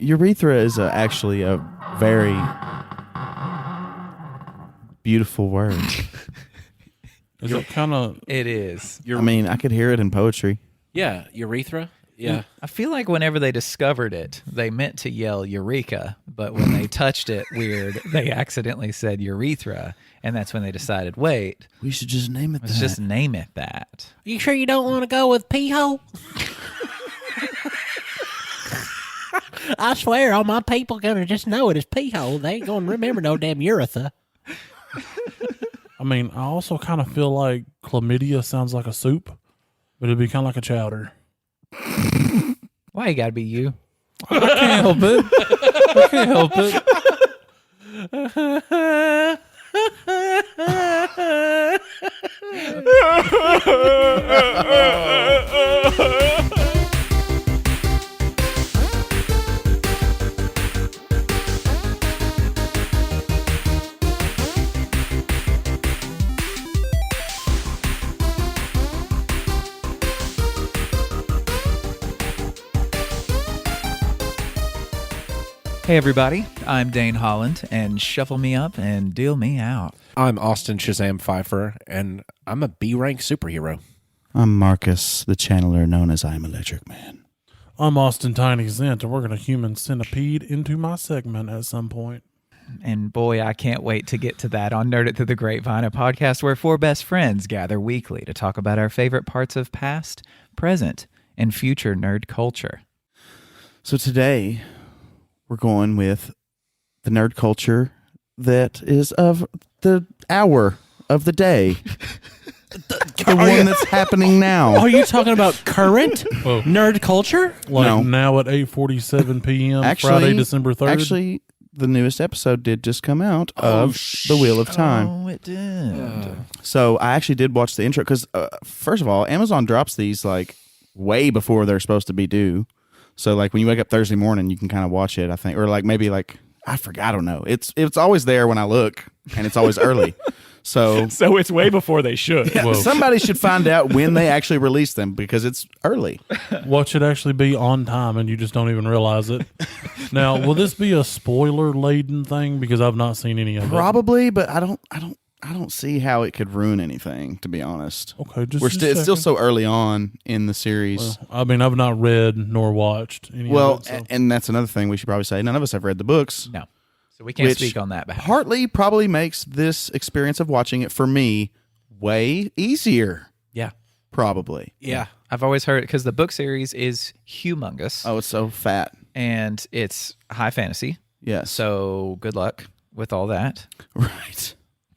Urethra is actually a very beautiful word. Is it kind of? It is. I mean, I could hear it in poetry. Yeah, urethra. Yeah. I feel like whenever they discovered it, they meant to yell Eureka, but when they touched it weird, they accidentally said urethra, and that's when they decided, wait, We should just name it let's just name it that. You sure you don't want to go with pee-hole? I swear, all my people gonna just know it as pee-hole. They ain't gonna remember no damn urethra. I mean, I also kind of feel like chlamydia sounds like a soup, but it'd be kind of like a chowder. Why you gotta be you? I can't help it. I can't help it. Hey everybody, I'm Dane Holland, and shuffle me up and deal me out. I'm Austin Shazam Pfeiffer, and I'm a B-rank superhero. I'm Marcus, the channeler known as I'm Electric Man. I'm Austin Tiny Zent, and we're going to human centipede into my segment at some point. And boy, I can't wait to get to that on Nerd It Through the Grapevine, a podcast where four best friends gather weekly to talk about our favorite parts of past, present, and future nerd culture. So today, we're going with the nerd culture that is of the hour of the day. The one that's happening now. Are you talking about current nerd culture? Like No. now at 8:47 p.m., Actually, Friday, December 3rd? Actually, the newest episode did just come out of The Wheel of Time. Oh, it did. So I actually did watch the intro because, first of all, Amazon drops these like way before they're supposed to be due. So like when you wake up Thursday morning, you can kind of watch it, I think, or like maybe like I forgot. I don't know. It's always there when I look, and it's always early. So it's way before they should. yeah, somebody should find out when they actually release them because it's early. What should actually be on time, and you just don't even realize it. Now, will this be a spoiler-laden thing? Because I've not seen any of it. Probably, but I don't see how it could ruin anything. To be honest, Okay, just it's still so early on in the series. Well, I mean, I've not read nor watched any of it. So. And that's another thing we should probably say. None of us have read the books. No. So we can't Which speak on that behalf. Partly probably makes this experience of watching it for me way easier. Yeah. Probably. Yeah. I've always heard, because the book series is humongous. Oh, it's so fat. And it's high fantasy. Yes. So good luck with all that. Right.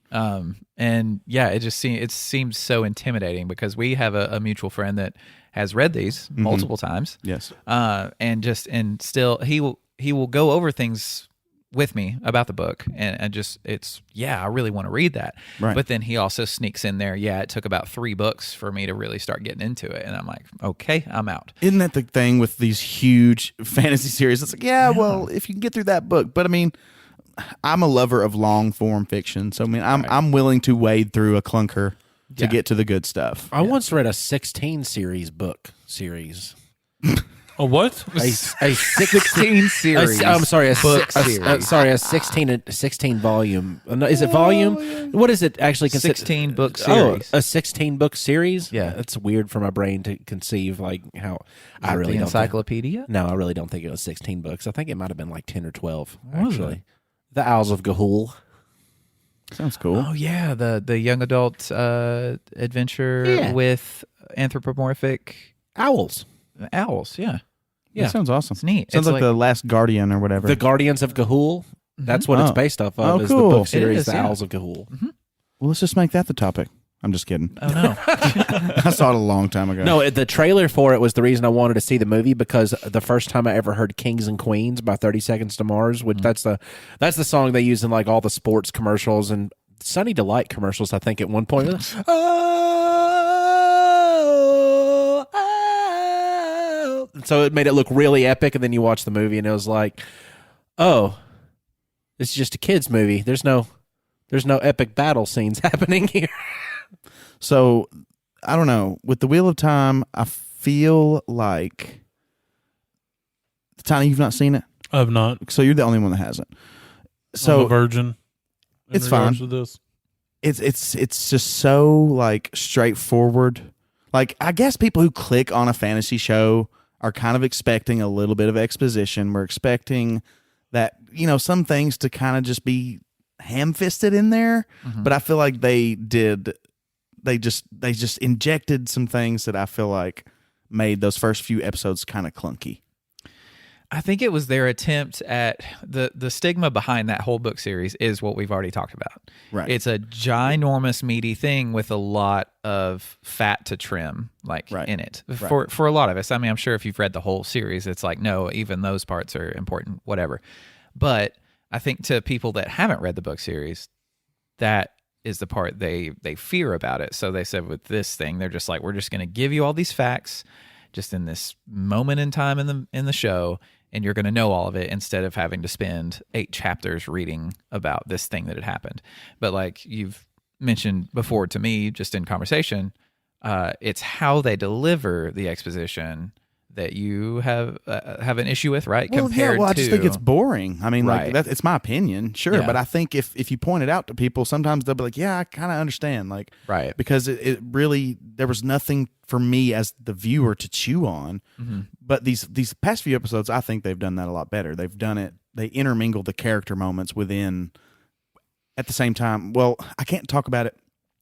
And yeah, it seems so intimidating because we have a mutual friend that has read these multiple times. Yes. And still he will go over things with me about the book and I really want to read that. Right. But then he also sneaks in there. Yeah, it took about 3 books for me to really start getting into it. And I'm like, okay, I'm out. Isn't that the thing with these huge fantasy series? It's like, well, if you can get through that book. But I mean, I'm a lover of long form fiction. So I mean, I'm willing to wade through a clunker to get to the good stuff. I once read a 16 book series. A what? A 16 series. I'm sorry, a book series. series. 16 volume. Is it volume? What is it actually considered? 16 book series. Oh, a 16 book series? Yeah. It's weird for my brain to conceive like how I really the don't encyclopedia? No, I really don't think it was 16 books. I think it might have been like 10 or 12 Was actually. it? The Owls of Ga'Hoole. Sounds cool. Oh yeah, the young adult adventure with anthropomorphic Owls. owls. Yeah, That sounds awesome. it's neat. Sounds It's like The Last Guardian or whatever. The Guardians of Ga'Hoole. That's what it's based off of. Oh, is cool. the book It series, is, The yeah. Owls of Ga'Hoole. Well, let's just make that the topic. I'm just kidding. Oh no, I saw it a long time ago. No, the trailer for it was the reason I wanted to see the movie because the first time I ever heard "Kings and Queens" by 30 Seconds to Mars, which that's the song they use in like all the sports commercials and Sunny Delight commercials. I think at one point, so it made it look really epic. And then you watch the movie, and it was like, oh, it's just a kids movie. There's no epic battle scenes happening here. So, I don't know. With The Wheel of Time, I feel like... Tiny, you've not seen it? I've not. So you're the only one that hasn't. I'm So a virgin. in it's fine. regards to this. It's just so like straightforward. Like I guess people who click on a fantasy show are kind of expecting a little bit of exposition. We're expecting that, you know, some things to kind of just be ham-fisted in there, but I feel like they just injected some things that I feel like made those first few episodes kind of clunky. I think it was their attempt at the stigma behind that whole book series is what we've already talked about. Right. It's a ginormous meaty thing with a lot of fat to trim, like in it. For a lot of us. I mean, I'm sure if you've read the whole series, it's like, no, even those parts are important, whatever. But I think to people that haven't read the book series, that is the part they fear about it. So they said with this thing, they're just like, we're just going to give you all these facts just in this moment in time in the show, and you're going to know all of it instead of having to spend 8 chapters reading about this thing that had happened. But like you've mentioned before to me, just in conversation, it's how they deliver the exposition that you have an issue with, right? Well, I just think it's boring. I mean, like that, it's my opinion, sure, but I think if you point it out to people, sometimes they'll be like, "Yeah, I kind of understand," like, because it really there was nothing for me as the viewer to chew on. But these past few episodes, I think they've done that a lot better. They've done it. They intermingle the character moments within. At the same time, well, I can't talk about it.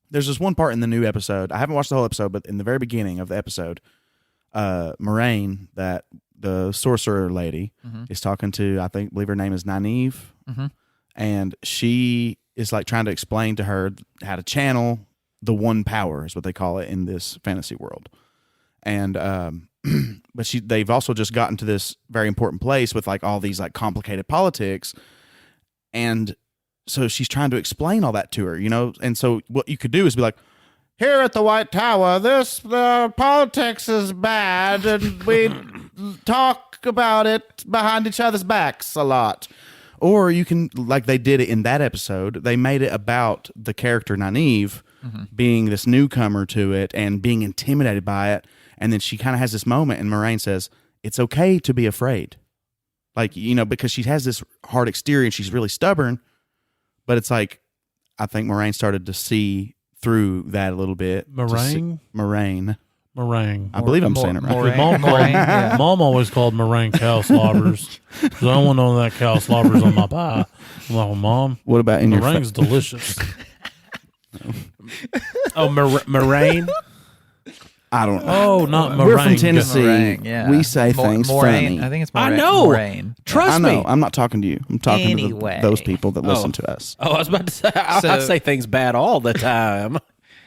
There's this one part in the new episode. I haven't watched the whole episode, but in the very beginning of the episode, Moraine, that the sorcerer lady, is talking to, I believe her name is Nynaeve, and she is like trying to explain to her how to channel the one power, is what they call it in this fantasy world. And but they've also just gotten to this very important place with like all these like complicated politics, and so she's trying to explain all that to her, you know. And so what you could do is be like, here at the White Tower, the politics is bad, and we talk about it behind each other's backs a lot. Or you can, like they did it in that episode, they made it about the character Nynaeve being this newcomer to it and being intimidated by it. And then she kind of has this moment, and Moraine says, it's okay to be afraid. Like, you know, because she has this hard exterior and she's really stubborn. But it's like, I think Moraine started to see through that a little bit. Moraine. I believe I'm saying it right. Mom always called meringue cow slobbers. So I don't want none of that cow slobbers on my pie. I'm like, well, Mom, what about in meringue's delicious. Moraine? I don't know. Oh, not meringue. We're from Tennessee. Meringue, We say things Moraine. funny. I think it's I Moraine. know. Moraine. Trust I know. me. I'm not talking to you. I'm talking Anyway. to those people that listen to us. Oh, I was about to say, I So- say things bad all the time.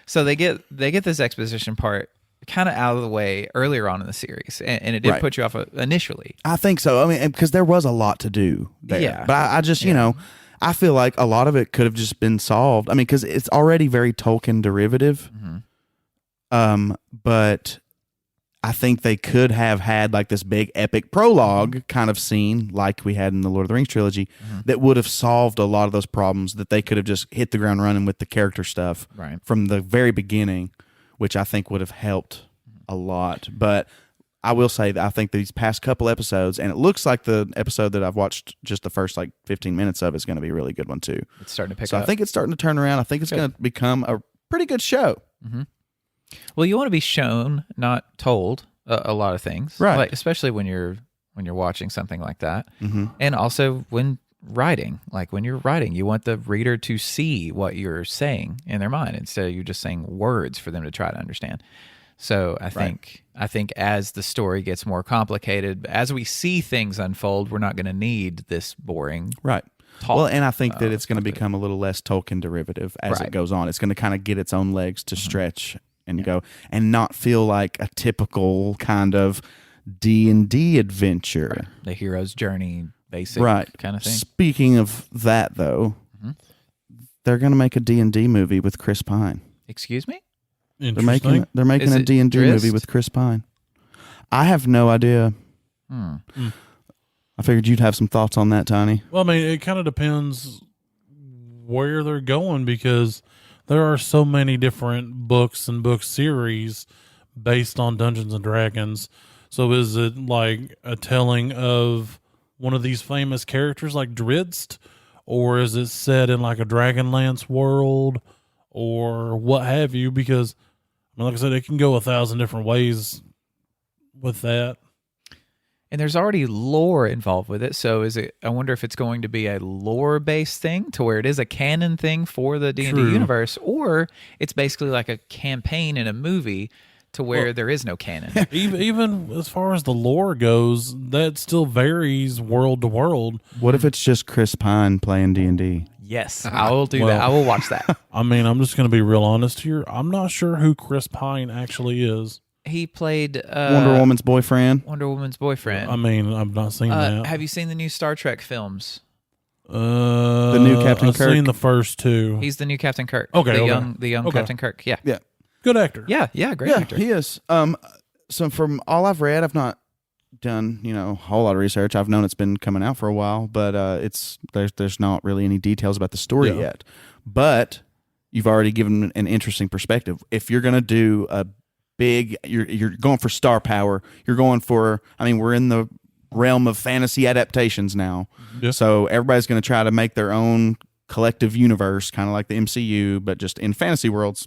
So they get this exposition part kind of out of the way earlier on in the series, and it did put you off initially. I think so. I mean, because there was a lot to do there. Yeah. But I just, you know, I feel like a lot of it could have just been solved. I mean, because it's already very Tolkien derivative. But I think they could have had like this big epic prologue kind of scene like we had in the Lord of the Rings trilogy that would have solved a lot of those problems, that they could have just hit the ground running with the character stuff from the very beginning, which I think would have helped a lot. But I will say that I think these past couple episodes, and it looks like the episode that I've watched just the first like 15 minutes of is going to be a really good one too. It's starting to pick So up. I think it's starting to turn around. I think it's going to become a pretty good show. Well, you want to be shown, not told, a lot of things, Right? Like, especially when you're watching something like that, and also when writing. Like when you're writing, you want the reader to see what you're saying in their mind instead of you just saying words for them to try to understand. So I think as the story gets more complicated, as we see things unfold, we're not going to need this boring Right. talk. Well, and I think that it's going to become a little less Tolkien derivative as it goes on. It's going to kind of get its own legs to stretch and go, and not feel like a typical kind of D&D adventure. The hero's journey, basic kind of thing. Speaking of that, though, they're going to make a D&D movie with Chris Pine. Excuse me? Interesting. They're making Is a it D&D Drizzt? movie with Chris Pine. I have no idea. I figured you'd have some thoughts on that, Tiny. Well, I mean, it kind of depends where they're going, because there are so many different books and book series based on Dungeons and Dragons. So is it like a telling of one of these famous characters like Drizzt, or is it set in like a Dragonlance world or what have you? Because, I mean, like I said, it can go 1,000 different ways with that. And there's already lore involved with it, so I wonder if it's going to be a lore-based thing to where it is a canon thing for the D&D universe, or it's basically like a campaign in a movie to where there is no canon. Even as far as the lore goes, that still varies world to world. What if it's just Chris Pine playing D&D? Yes, I will do that. I will watch that. I mean, I'm just going to be real honest here. I'm not sure who Chris Pine actually is. He played Wonder Woman's boyfriend. I mean, I've not seen that. Have you seen the new Star Trek films? The new Captain Kirk. I've seen the first two. He's the new Captain Kirk. Okay, the young Captain Kirk. Yeah. Yeah. Good actor. Yeah, great actor. He is. So from all I've read, I've not done a whole lot of research. I've known it's been coming out for a while, but there's not really any details about the story yet. But you've already given an interesting perspective. If you're going to do a big, you're going for star power. You're going for. I mean, we're in the realm of fantasy adaptations now, so everybody's going to try to make their own collective universe, kind of like the MCU, but just in fantasy worlds.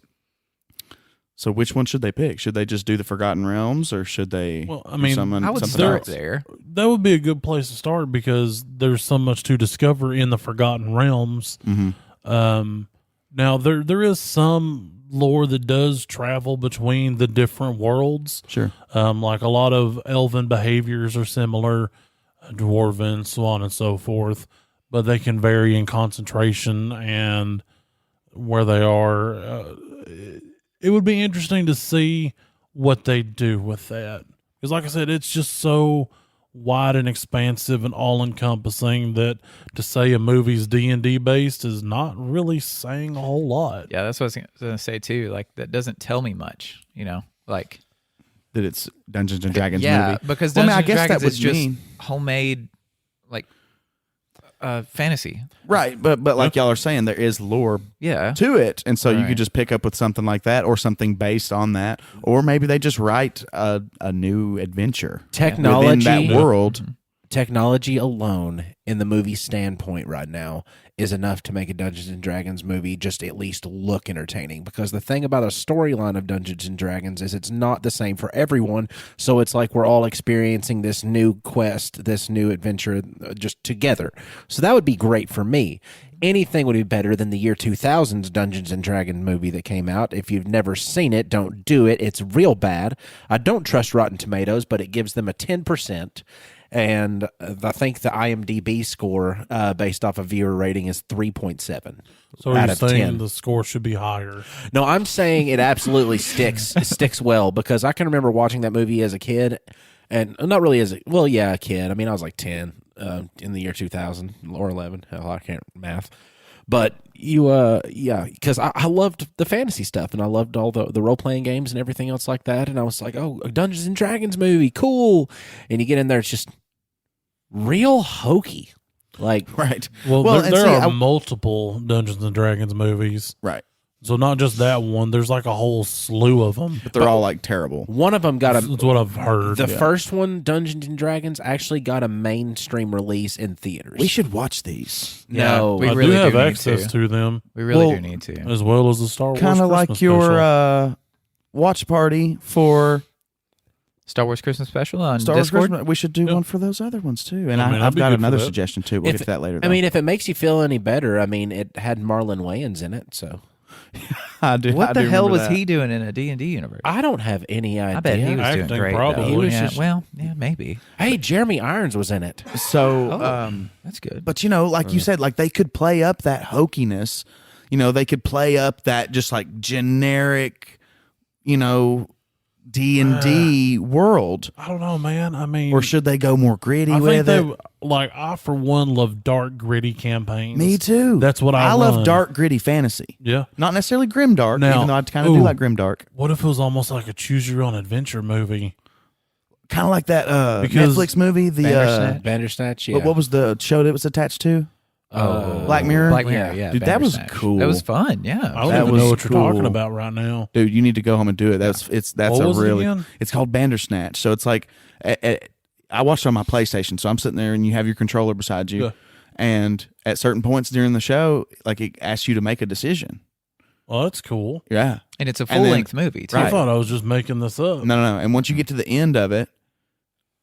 So which one should they pick? Should they just do the Forgotten Realms, or should they? I would start there. That would be a good place to start because there's so much to discover in the Forgotten Realms. Mm-hmm. Now there is some lore that does travel between the different worlds. Sure. Like a lot of elven behaviors are similar, dwarven, so on and so forth, but they can vary in concentration and where they are. It would be interesting to see what they do with that. Because like I said, it's just so wide and expansive and all-encompassing that to say a movie's D&D based is not really saying a whole lot. Yeah, that's what I was going to say, too. Like, that doesn't tell me much, like... That it's Dungeons & Dragons movie. Yeah, because Dungeons & Dragons is just homemade, like... fantasy, right? But like y'all are saying, there is lore to it, and so you could just pick up with something like that, or something based on that, or maybe they just write a new adventure technology within that world. Technology alone, in the movie standpoint right now, is enough to make a Dungeons and Dragons movie just at least look entertaining. Because the thing about a storyline of Dungeons and Dragons is it's not the same for everyone. So it's like we're all experiencing this new quest, this new adventure just together. So that would be great for me. Anything would be better than the year 2000's Dungeons and Dragons movie that came out. If you've never seen it, don't do it. It's real bad. I don't trust Rotten Tomatoes, but it gives them a 10%. And I think the IMDB score based off of viewer rating is 3.7. So are you saying the score should be higher? No, I'm saying it absolutely sticks well, because I can remember watching that movie as a kid, and not really as a kid. I mean, I was like 10 in the year 2000 or 11. Hell, I can't math. But because I loved the fantasy stuff, and I loved all the role-playing games and everything else like that, and I was like, oh, a Dungeons and Dragons movie, cool. And you get in there, it's just real hokey. Like, right. Well, there are multiple Dungeons and Dragons movies. Right. So not just that one. There's like a whole slew of them. But they're all like terrible. One of them got That's what I've heard. The first one, Dungeons and Dragons, actually got a mainstream release in theaters. We should watch these. No. We really do have access to them. We really do need to. As well as the Star Wars kind of Christmas like your special. watch party for Star Wars Christmas special on Star Wars Discord. Christmas. We should do one for those other ones too. And I mean, I've got another that. suggestion too. We'll get to that later. I mean, if it makes you feel any better, I mean, it had Marlon Wayans in it, so... What the hell was he doing in a D&D universe? I don't have any idea. I bet he was doing great. Probably. He was maybe. Hey, Jeremy Irons was in it. So, that's good. But like you said, like they could play up that hokiness. They could play up that just like generic, D&D world. I don't know, man. I mean, or should they go more gritty I with think it? I for one love dark, gritty campaigns. Me too. That's what I love dark, gritty fantasy. Yeah, not necessarily grim dark. Now, even though I kind of do like grim dark. What if it was almost like a choose your own adventure movie? Kind of like that Netflix movie, the Bandersnatch. Yeah. What was the show that it was attached to? Black Mirror. Black Mirror. Yeah, dude, that was cool. That was fun. Yeah, I don't even know what you're talking about right now, dude. You need to go home and do it. That's what was it really. again? It's called Bandersnatch. So it's like, I watched it on my PlayStation, so I'm sitting there and you have your controller beside you, and at certain points during the show, like it asks you to make a decision. Oh, that's cool. Yeah, and it's a full-length movie too. I thought I was just making this up. No. And once you get to the end of it,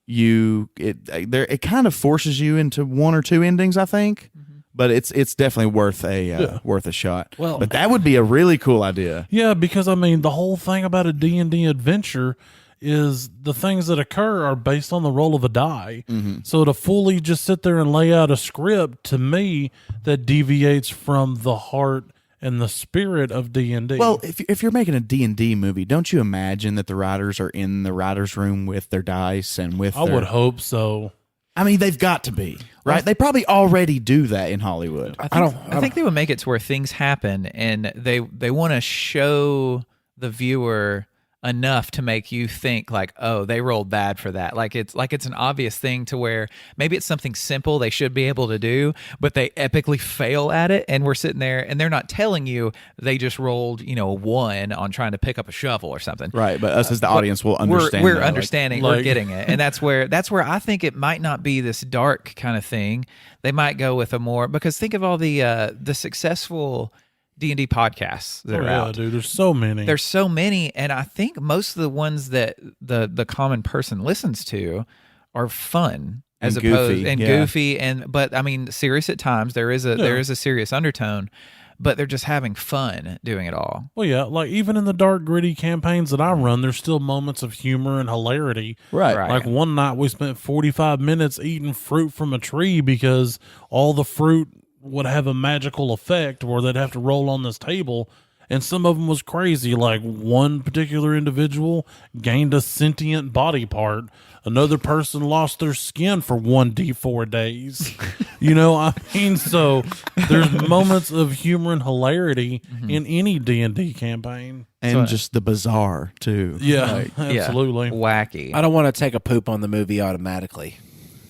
it kind of forces you into one or two endings, I think. But it's definitely worth a shot. Well, but that would be a really cool idea. Yeah, because I mean, the whole thing about a D&D adventure is the things that occur are based on the roll of a die. So to fully just sit there and lay out a script, to me, that deviates from the heart and the spirit of D&D. Well, if you're making a D&D movie, don't you imagine that the writers are in the writer's room with their dice and with I would hope so. I mean, they've got to be, right? They probably already do that in Hollywood. I think they would make it to where things happen and they want to show the viewer enough to make you think like, oh, they rolled bad for that. Like it's an obvious thing to where maybe it's something simple they should be able to do, but they epically fail at it. And we're sitting there and they're not telling you they just rolled, a 1 on trying to pick up a shovel or something. Right. But us as the audience will understand. We're understanding. We're getting it. And that's where I think it might not be this dark kind of thing. They might go with a more, because think of all the successful D&D podcasts that are out. Dude, there's so many. There's so many, and I think most of the ones that the common person listens to are fun as opposed goofy, but I mean serious at times. There is a serious undertone, but they're just having fun doing it all. Well, yeah, like even in the dark, gritty campaigns that I run, there's still moments of humor and hilarity. Right. Like one night we spent 45 minutes eating fruit from a tree because all the fruit would have a magical effect where they'd have to roll on this table, and some of them was crazy. Like one particular individual gained a sentient body part. Another person lost their skin for 1d4 days. I mean, so there's moments of humor and hilarity in any D&D campaign. And just the bizarre, too. Yeah, absolutely. Wacky. I don't want to take a poop on the movie automatically.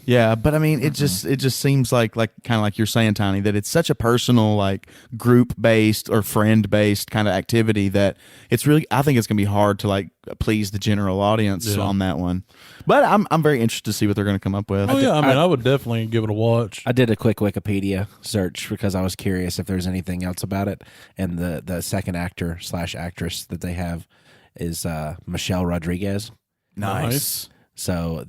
Yeah, but I mean, it just seems like kind of like you're saying, Tiny, that it's such a personal, like group based or friend based kind of activity that it's really, I think it's gonna be hard to like please the general audience on that one. But I'm very interested to see what they're gonna come up with. Oh yeah, I would definitely give it a watch. I did a quick Wikipedia search because I was curious if there's anything else about it, and the second actor / actress that they have is Michelle Rodriguez. Nice. So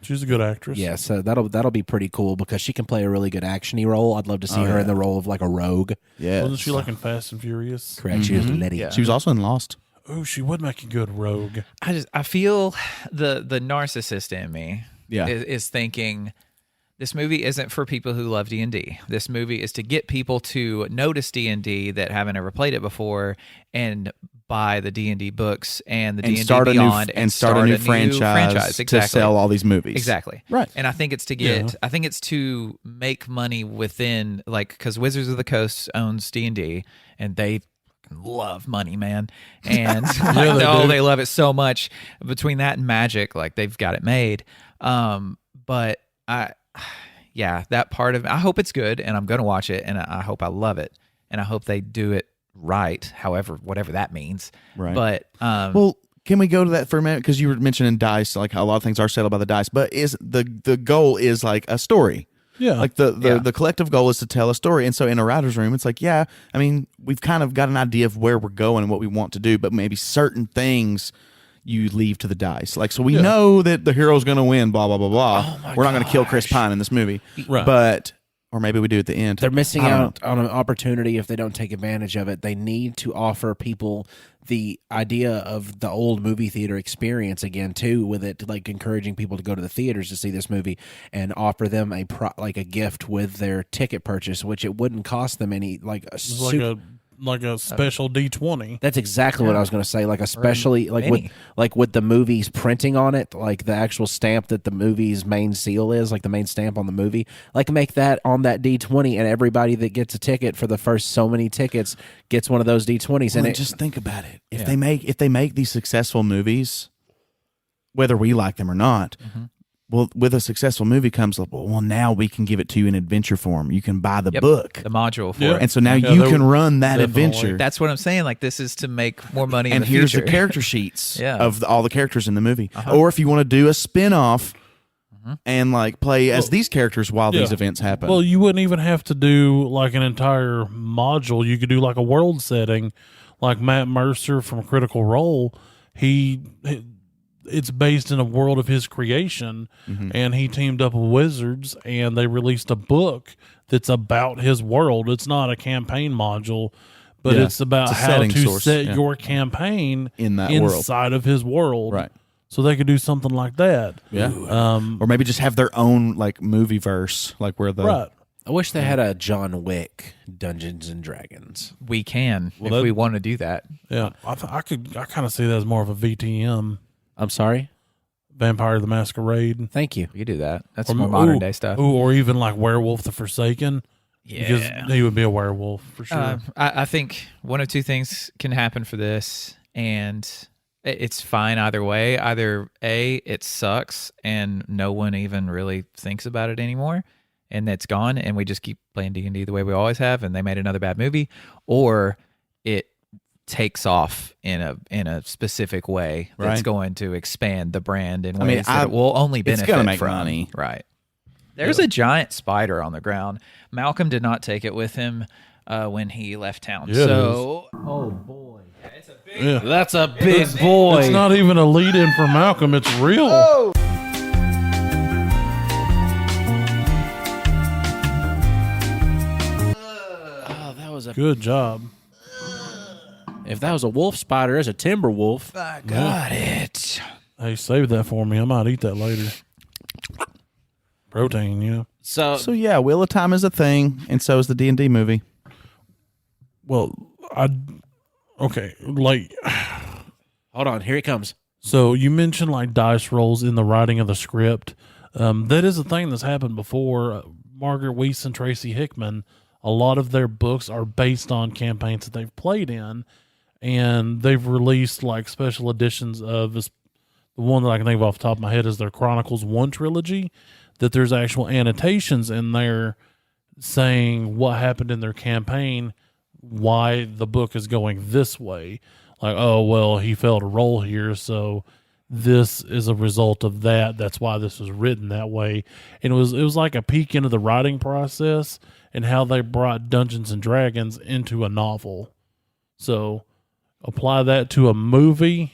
she's a good actress. Yeah, so that'll be pretty cool because she can play a really good actiony role. I'd love to see her in the role of like a rogue. Yeah, wasn't she like in Fast and Furious? Correct. She was Letty. Yeah. She was also in Lost. Oh, she would make a good rogue. I feel the narcissist in me Yeah. is thinking this movie isn't for people who love D&D. This movie is to get people to notice D&D that haven't ever played it before and buy the D&D books and the D&D Beyond and start a new franchise to sell all these movies. Exactly. Right. And I think it's to make money within, like, because Wizards of the Coast owns D&D and they love money, man. And they love it so much. Between that and Magic, like, they've got it made. But that part of it, I hope it's good and I'm going to watch it and I hope I love it and I hope they do it right, whatever that means. Right. But well, can we go to that for a minute? Because you were mentioning dice, like how a lot of things are settled by the dice, but is the goal is like a story. Yeah. Like the collective goal is to tell a story. And so in a writer's room, it's like, I mean, we've kind of got an idea of where we're going and what we want to do, but maybe certain things you leave to the dice. Like, so we know that the hero's going to win, blah, blah, blah, blah. We're not going to kill Chris Pine in this movie. Right. But or maybe we do at the end. They're missing out on an opportunity if they don't take advantage of it. They need to offer people the idea of the old movie theater experience again too, with it, like encouraging people to go to the theaters to see this movie and offer them a gift with their ticket purchase, which it wouldn't cost them any like a special D20. That's exactly what I was going to say. Like especially with the movies printing on it, like the actual stamp that the movie's main seal is, like the main stamp on the movie. Like make that on that D20, and everybody that gets a ticket for the first so many tickets gets one of those D20s. Well, and just think about it. If they make these successful movies, whether we like them or not. Mm-hmm. Well, with a successful movie comes, well, now we can give it to you in adventure form. You can buy the book. The module for it. And so now you can run that adventure. That's what I'm saying. Like, this is to make more money in the future. And here's future. the character sheets of all the characters in the movie. Or if you want to do a spin-off and like play as these characters while these events happen. Well, you wouldn't even have to do like an entire module. You could do like a world setting, like Matt Mercer from Critical Role. It's based in a world of his creation, and he teamed up with Wizards, and they released a book that's about his world. It's not a campaign module, but it's about how to set your campaign in that inside of his world. Right. So they could do something like that. Yeah. Or maybe just have their own like movie verse, like where the Right. I wish they had a John Wick Dungeons and Dragons. We can if we want to do that. Yeah, I kind of see that as more of a VTM. I'm sorry? Vampire the Masquerade. Thank you. We could do that. That's more modern day stuff. Or even like Werewolf the Forsaken. Yeah. Because he would be a werewolf for sure. I think one of two things can happen for this, and it's fine either way. Either A, it sucks and no one even really thinks about it anymore, and it's gone, and we just keep playing D&D the way we always have, and they made another bad movie, or it takes off in a specific way that's going to expand the brand in ways that it will only benefit it's gonna make from. money. Right. There's a giant spider on the ground. Malcolm did not take it with him when he left town. Yeah, oh boy. It's a big That's a big boy. It's not even a lead-in for Malcolm. It's real. Oh. That was a Good job. If that was a wolf spider, it's a timber wolf. I got it. Hey, save that for me. I might eat that later. Protein, yeah. So yeah, Wheel of Time is a thing, and so is the D&D movie. Well, okay, like, Hold on, here it comes. so you mentioned like dice rolls in the writing of the script. That is a thing that's happened before. Margaret Weis and Tracy Hickman, a lot of their books are based on campaigns that they've played in, and they've released like special editions of this. The one that I can think of off the top of my head is their Chronicles 1 trilogy, that there's actual annotations in there saying what happened in their campaign, why the book is going this way. Like, oh, well, he failed a roll here, so this is a result of that. That's why this was written that way. And it was like a peek into the writing process and how they brought Dungeons and Dragons into a novel. So apply that to a movie,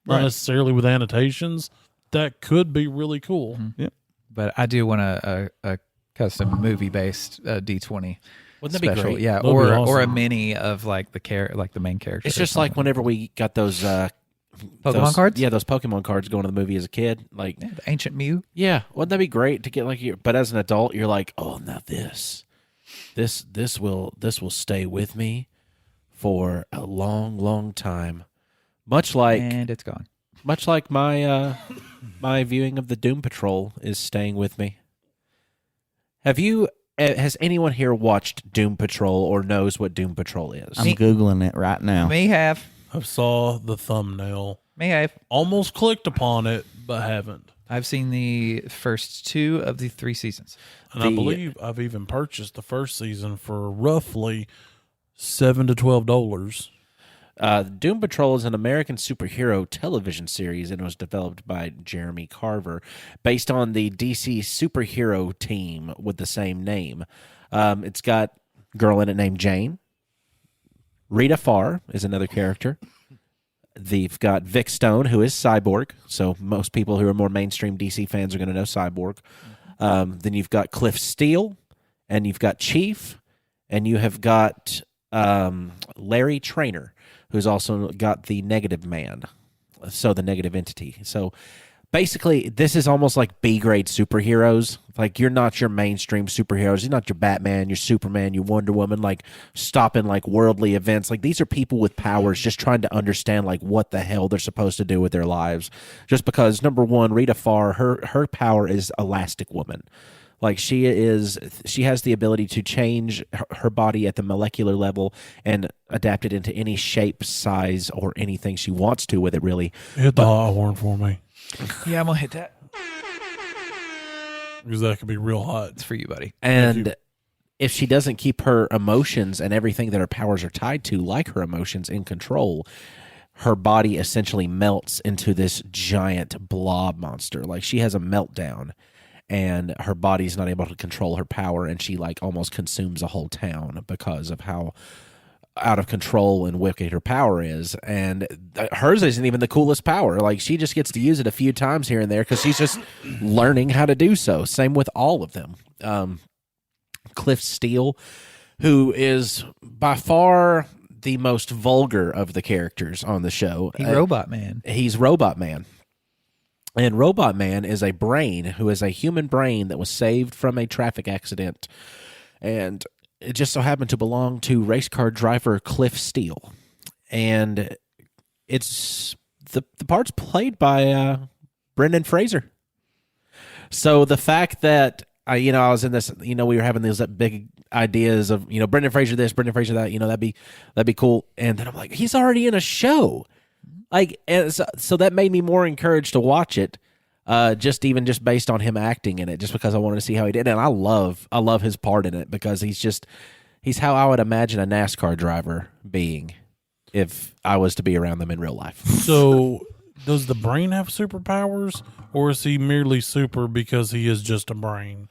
not necessarily with annotations. That could be really cool. Yeah. But I do want a custom movie-based D20 Wouldn't that be special. great? Yeah, That'd be or awesome. a mini of like the main character. It's just like whenever we got those Pokemon cards? Yeah, those Pokemon cards going to the movie as a kid. Like, the Ancient Mew. yeah, wouldn't that be great to get like your? But as an adult, you're like, oh, now this will stay with me for a long, long time. Much like And it's gone. Much like my my viewing of the Doom Patrol is staying with me. Has anyone here watched Doom Patrol or knows what Doom Patrol is? I'm Googling it right now. May have. I saw the thumbnail. May have. Almost clicked upon it, but haven't. I've seen the first 2 of the 3 seasons. And I believe I've even purchased the first season for roughly $7 to $12. Doom Patrol is an American superhero television series and was developed by Jeremy Carver based on the DC superhero team with the same name. It's got a girl in it named Jane. Rita Farr is another character. They've got Vic Stone, who is Cyborg. So most people who are more mainstream DC fans are going to know Cyborg. Then you've got Cliff Steele, and you've got Chief, and you have got Larry Trainer, who's also got the Negative Man, so the Negative Entity. So basically, this is almost like B-grade superheroes. Like, you're not your mainstream superheroes. You're not your Batman, your Superman, your Wonder Woman, like, stopping, like, worldly events. Like, these are people with powers just trying to understand, like, what the hell they're supposed to do with their lives. Just because, number one, Rita Farr, her power is Elastic Woman. Like, she has the ability to change her body at the molecular level and adapt it into any shape, size, or anything she wants to with it, really. Hit the hot horn for me. Yeah, I'm going to hit that. Because that could be real hot. It's for you, buddy. And if she doesn't keep her emotions and everything that her powers are tied to, like her emotions, in control, her body essentially melts into this giant blob monster. Like she has a meltdown and her body's not able to control her power, and she like almost consumes a whole town because of how out of control and wicked her power is. And hers isn't even the coolest power. Like she just gets to use it a few times here and there because she's just learning how to do so. Same with all of them. Cliff Steele, who is by far the most vulgar of the characters on the show. Robot Man. He's Robot Man. And Robot Man is a brain who is a human brain that was saved from a traffic accident. And it just so happened to belong to race car driver Cliff Steele. And it's the part's played by Brendan Fraser. So the fact that I was in this, we were having these big ideas of, Brendan Fraser this, Brendan Fraser that, that'd be cool. And then I'm like, he's already in a show. Like, and so that made me more encouraged to watch it, just based on him acting in it, just because I wanted to see how he did. And I love his part in it because he's how I would imagine a NASCAR driver being if I was to be around them in real life. So does the brain have superpowers, or is he merely super because he is just a brain?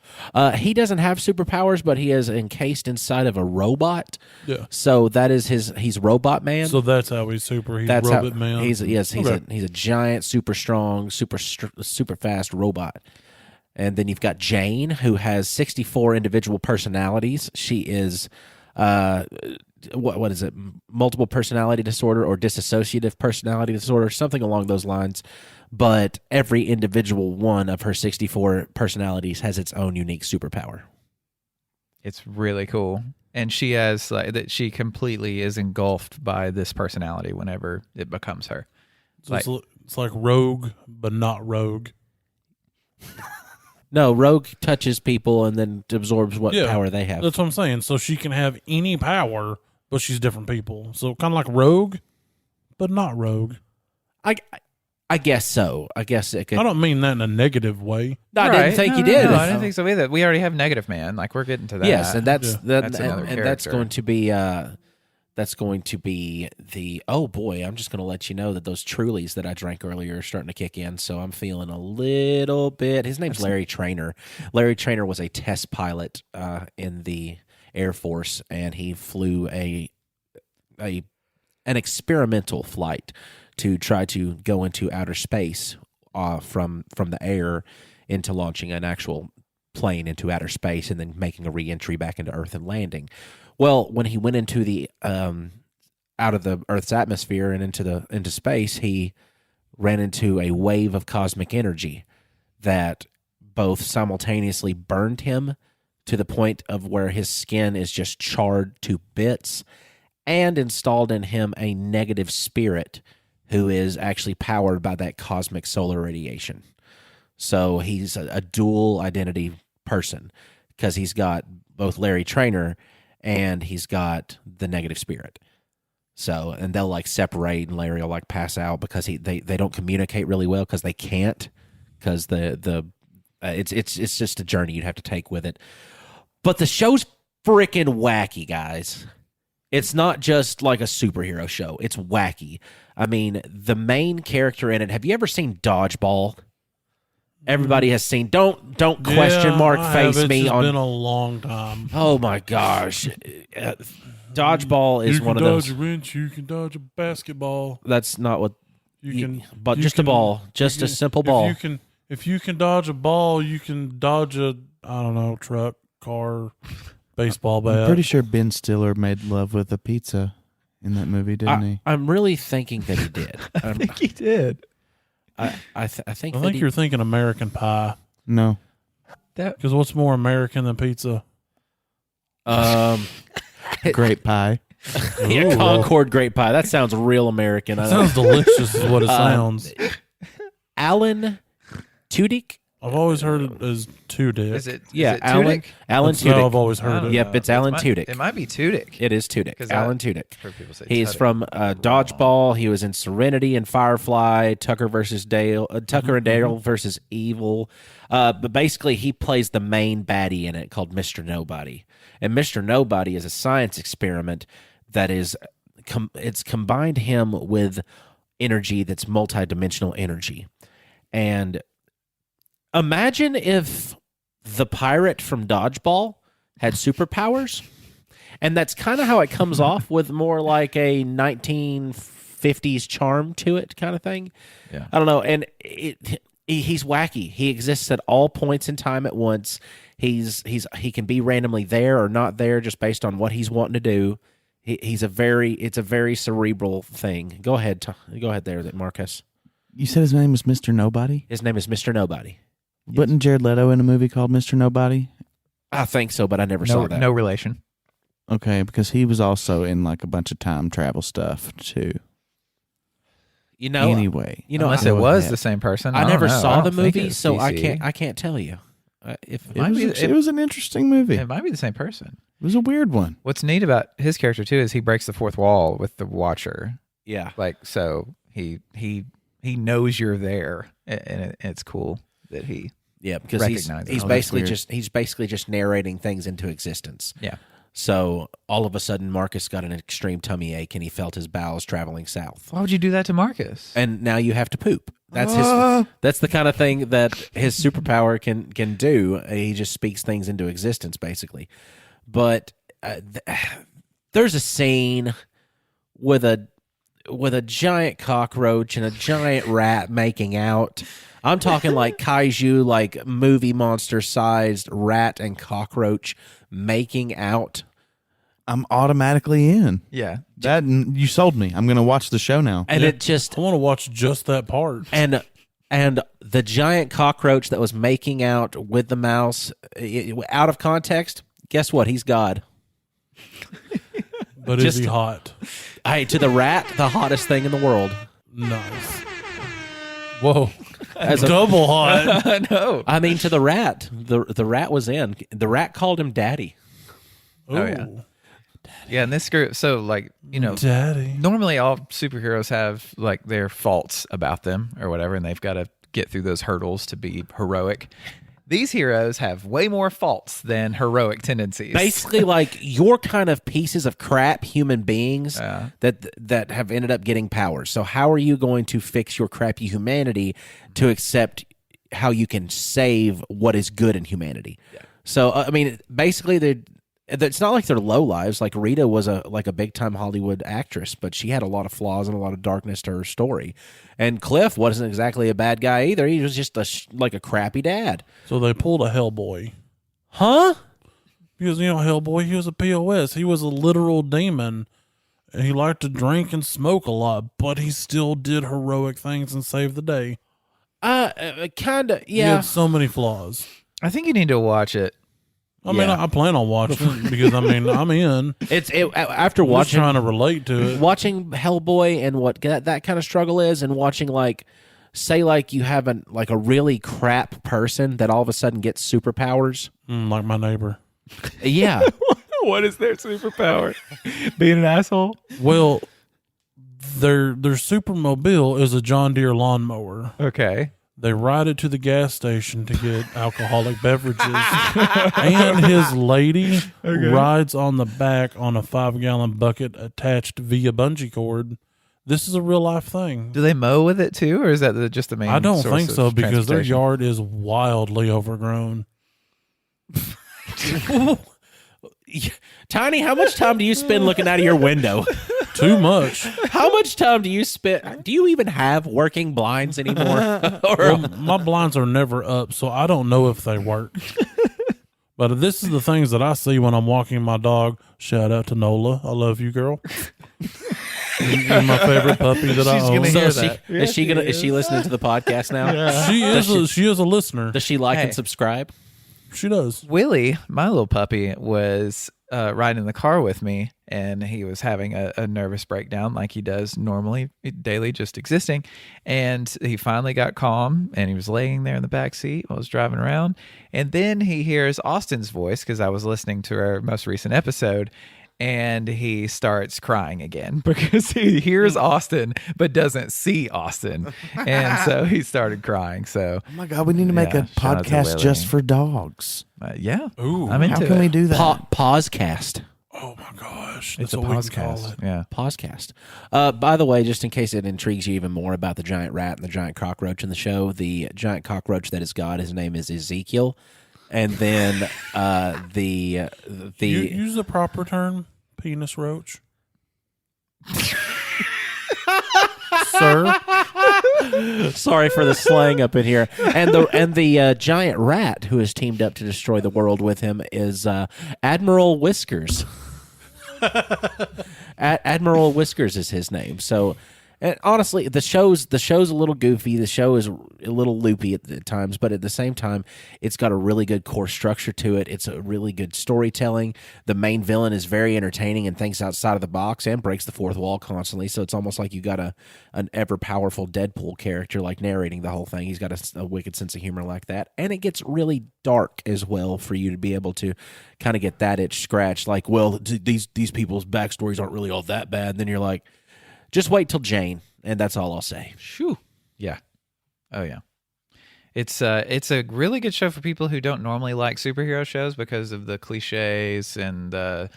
He doesn't have superpowers, but he is encased inside of a robot. Yeah. So that is he's Robot Man. So that's how he's super. He's Robot Man. He's a giant, super strong, super fast robot. And then you've got Jane, who has 64 individual personalities. She is what is it? Multiple personality disorder or dissociative personality disorder, something along those lines. But every individual one of her 64 personalities has its own unique superpower. It's really cool. And she has that she completely is engulfed by this personality whenever it becomes her. So it's like Rogue, but not Rogue. No, Rogue touches people and then absorbs what power they have. That's what I'm saying. So she can have any power, but she's different people. So kind of like Rogue, but not Rogue. I guess so. I guess it could. I don't mean that in a negative way. No, I didn't think you did. No, I didn't think so either. We already have Negative Man. Like, we're getting to that. Yes, and that's going to be the, oh boy, I'm just going to let you know that those Trulies that I drank earlier are starting to kick in, so I'm feeling a little bit. His name's Larry Trainer. Larry Trainer was a test pilot in the Air Force, and he flew an experimental flight to try to go into outer space from the air into launching an actual plane into outer space and then making a re-entry back into Earth and landing. Well, when he went into the out of the Earth's atmosphere and into space, he ran into a wave of cosmic energy that both simultaneously burned him to the point of where his skin is just charred to bits, and installed in him a negative spirit who is actually powered by that cosmic solar radiation. So he's a dual identity person because he's got both Larry Trainer and he's got the negative spirit. So, and they'll like separate, and Larry will like pass out because they don't communicate really well because they can't, because it's just a journey you'd have to take with it. But the show's freaking wacky, guys. It's not just like a superhero show. It's wacky. I mean, the main character in it, have you ever seen Dodgeball? Everybody has seen. Don't question mark face me on. It's been a long time. Oh my gosh. Dodgeball is one of those. You can dodge a wrench, you can dodge a basketball. That's not what but just a ball, just a simple ball. If you can dodge a ball, you can dodge a, I don't know, truck, car, baseball bat. I'm pretty sure Ben Stiller made love with a pizza in that movie, didn't he? I'm really thinking that he did. I think he did. I think you're thinking American Pie. No. Because what's more American than pizza? Grape pie. Yeah, Concord grape pie. That sounds real American. It sounds delicious is what it sounds. Alan Tudyk? I've always heard it as Tudyk. Is it Alan Tudyk? Alan That's how Tudyk. I've always heard it. Yep, it's Alan Tudyk. It might be Tudyk. It is Tudyk. Alan Tudyk. Heard people say He's Tudyk. from Dodgeball. He was in Serenity and Firefly, Tucker and Dale versus Evil. But basically, he plays the main baddie in it called Mr. Nobody. And Mr. Nobody is a science experiment that is it's combined him with energy that's multidimensional energy. And imagine if the pirate from Dodgeball had superpowers. And that's kind of how it comes off, with more like a 1950s charm to it kind of thing. Yeah. I don't know. And he's wacky. He exists at all points in time at once. He can be randomly there or not there just based on what he's wanting to do. It's a very cerebral thing. Go ahead there, Marcus. You said his name was Mr. Nobody? His name is Mr. Nobody. Wasn't Jared Leto in a movie called Mr. Nobody? I think so, but I never saw that. No relation. Okay, because he was also in like a bunch of time travel stuff too. Anyway, unless it was the same person. I never saw the think movie, it's so DC. I can't tell you. It was an interesting movie. It might be the same person. It was a weird one. What's neat about his character too is he breaks the fourth wall with the Watcher. Yeah, like so he knows you're there, and it's cool that he because recognizes. he's basically just narrating things into existence. Yeah. So all of a sudden, Marcus got an extreme tummy ache, and he felt his bowels traveling south. Why would you do that to Marcus? And now you have to poop. That's the kind of thing that his superpower can do. He just speaks things into existence, basically. But there's a scene with a giant cockroach and a giant rat making out. I'm talking like kaiju, like movie monster sized rat and cockroach making out. I'm automatically in. Yeah. That you sold me. I'm going to watch the show now. And I want to watch just that part. And the giant cockroach that was making out with the mouse, out of context, guess what? He's God. But is he hot? Hey, to the rat, the hottest thing in the world. Nice. Whoa. Double hot. I know. I mean, to the rat. The rat was in. The rat called him daddy. Oh, yeah. Yeah, and this group, so like, Daddy. Normally all superheroes have like their faults about them or whatever, and they've got to get through those hurdles to be heroic. These heroes have way more faults than heroic tendencies. Basically, like, you're kind of pieces of crap human beings that have ended up getting powers. So how are you going to fix your crappy humanity to accept how you can save what is good in humanity? Yeah. So, I mean, basically, it's not like they're low lives. Like Rita was a big time Hollywood actress, but she had a lot of flaws and a lot of darkness to her story. And Cliff wasn't exactly a bad guy either. He was just like a crappy dad. So they pulled a Hellboy. Huh? Because, Hellboy, he was a POS. He was a literal demon. And he liked to drink and smoke a lot, but he still did heroic things and saved the day. Kind of, He yeah. had so many flaws. I think you need to watch it. I mean, I plan on watching it because, I'm in. After I'm watching, just trying to relate to it. Watching Hellboy and what that kind of struggle is, and watching say you have a really crap person that all of a sudden gets superpowers. Like my neighbor. Yeah. What is their superpower? Being an asshole? Well, their supermobile is a John Deere lawnmower. Okay. They ride it to the gas station to get alcoholic beverages. And his lady rides on the back on a 5-gallon bucket attached via bungee cord. This is a real life thing. Do they mow with it too, or is that just the main I don't source think of so, because their transportation? yard is wildly overgrown. Tiny, how much time do you spend looking out of your window? Too much. How much time do you spend? Do you even have working blinds anymore? Well, my blinds are never up, so I don't know if they work. But this is the things that I see when I'm walking my dog. Shout out to Nola. I love you, girl. You're my favorite puppy that I own. Is she listening to the podcast now? Yeah. She is a listener. Does she like and subscribe? She does. Willie, my little puppy, was riding in the car with me, and he was having a nervous breakdown like he does normally, daily, just existing. And he finally got calm, and he was laying there in the back seat while I was driving around. And then he hears Austin's voice, because I was listening to our most recent episode, and he starts crying again because he hears Austin but doesn't see Austin. And so he started crying. So, oh my God, we need to make a podcast just for dogs. yeah. Ooh. I'm into How can we do that? Pausecast. Oh my gosh. Posh. It's That's a what we can call podcast. it. Yeah. Podcast. By the way, just in case it intrigues you even more about the giant rat and the giant cockroach in the show, the giant cockroach that is God, his name is Ezekiel. And then You use the proper term, penis roach. Sir, sorry for the slang up in here. And the giant rat who has teamed up to destroy the world with him is Admiral Whiskers. Admiral Whiskers is his name. So, and honestly, the show's a little goofy. The show is a little loopy at times, but at the same time, it's got a really good core structure to it. It's a really good storytelling. The main villain is very entertaining and thinks outside of the box and breaks the fourth wall constantly. So it's almost like you got an ever powerful Deadpool character like narrating the whole thing. He's got a wicked sense of humor like that, and it gets really dark as well for you to be able to kind of get that itch scratched. Like, well, these people's backstories aren't really all that bad. And then you're like, just wait till Jane, and that's all I'll say. Shoo. Yeah. Oh yeah. It's a really good show for people who don't normally like superhero shows because of the cliches and well,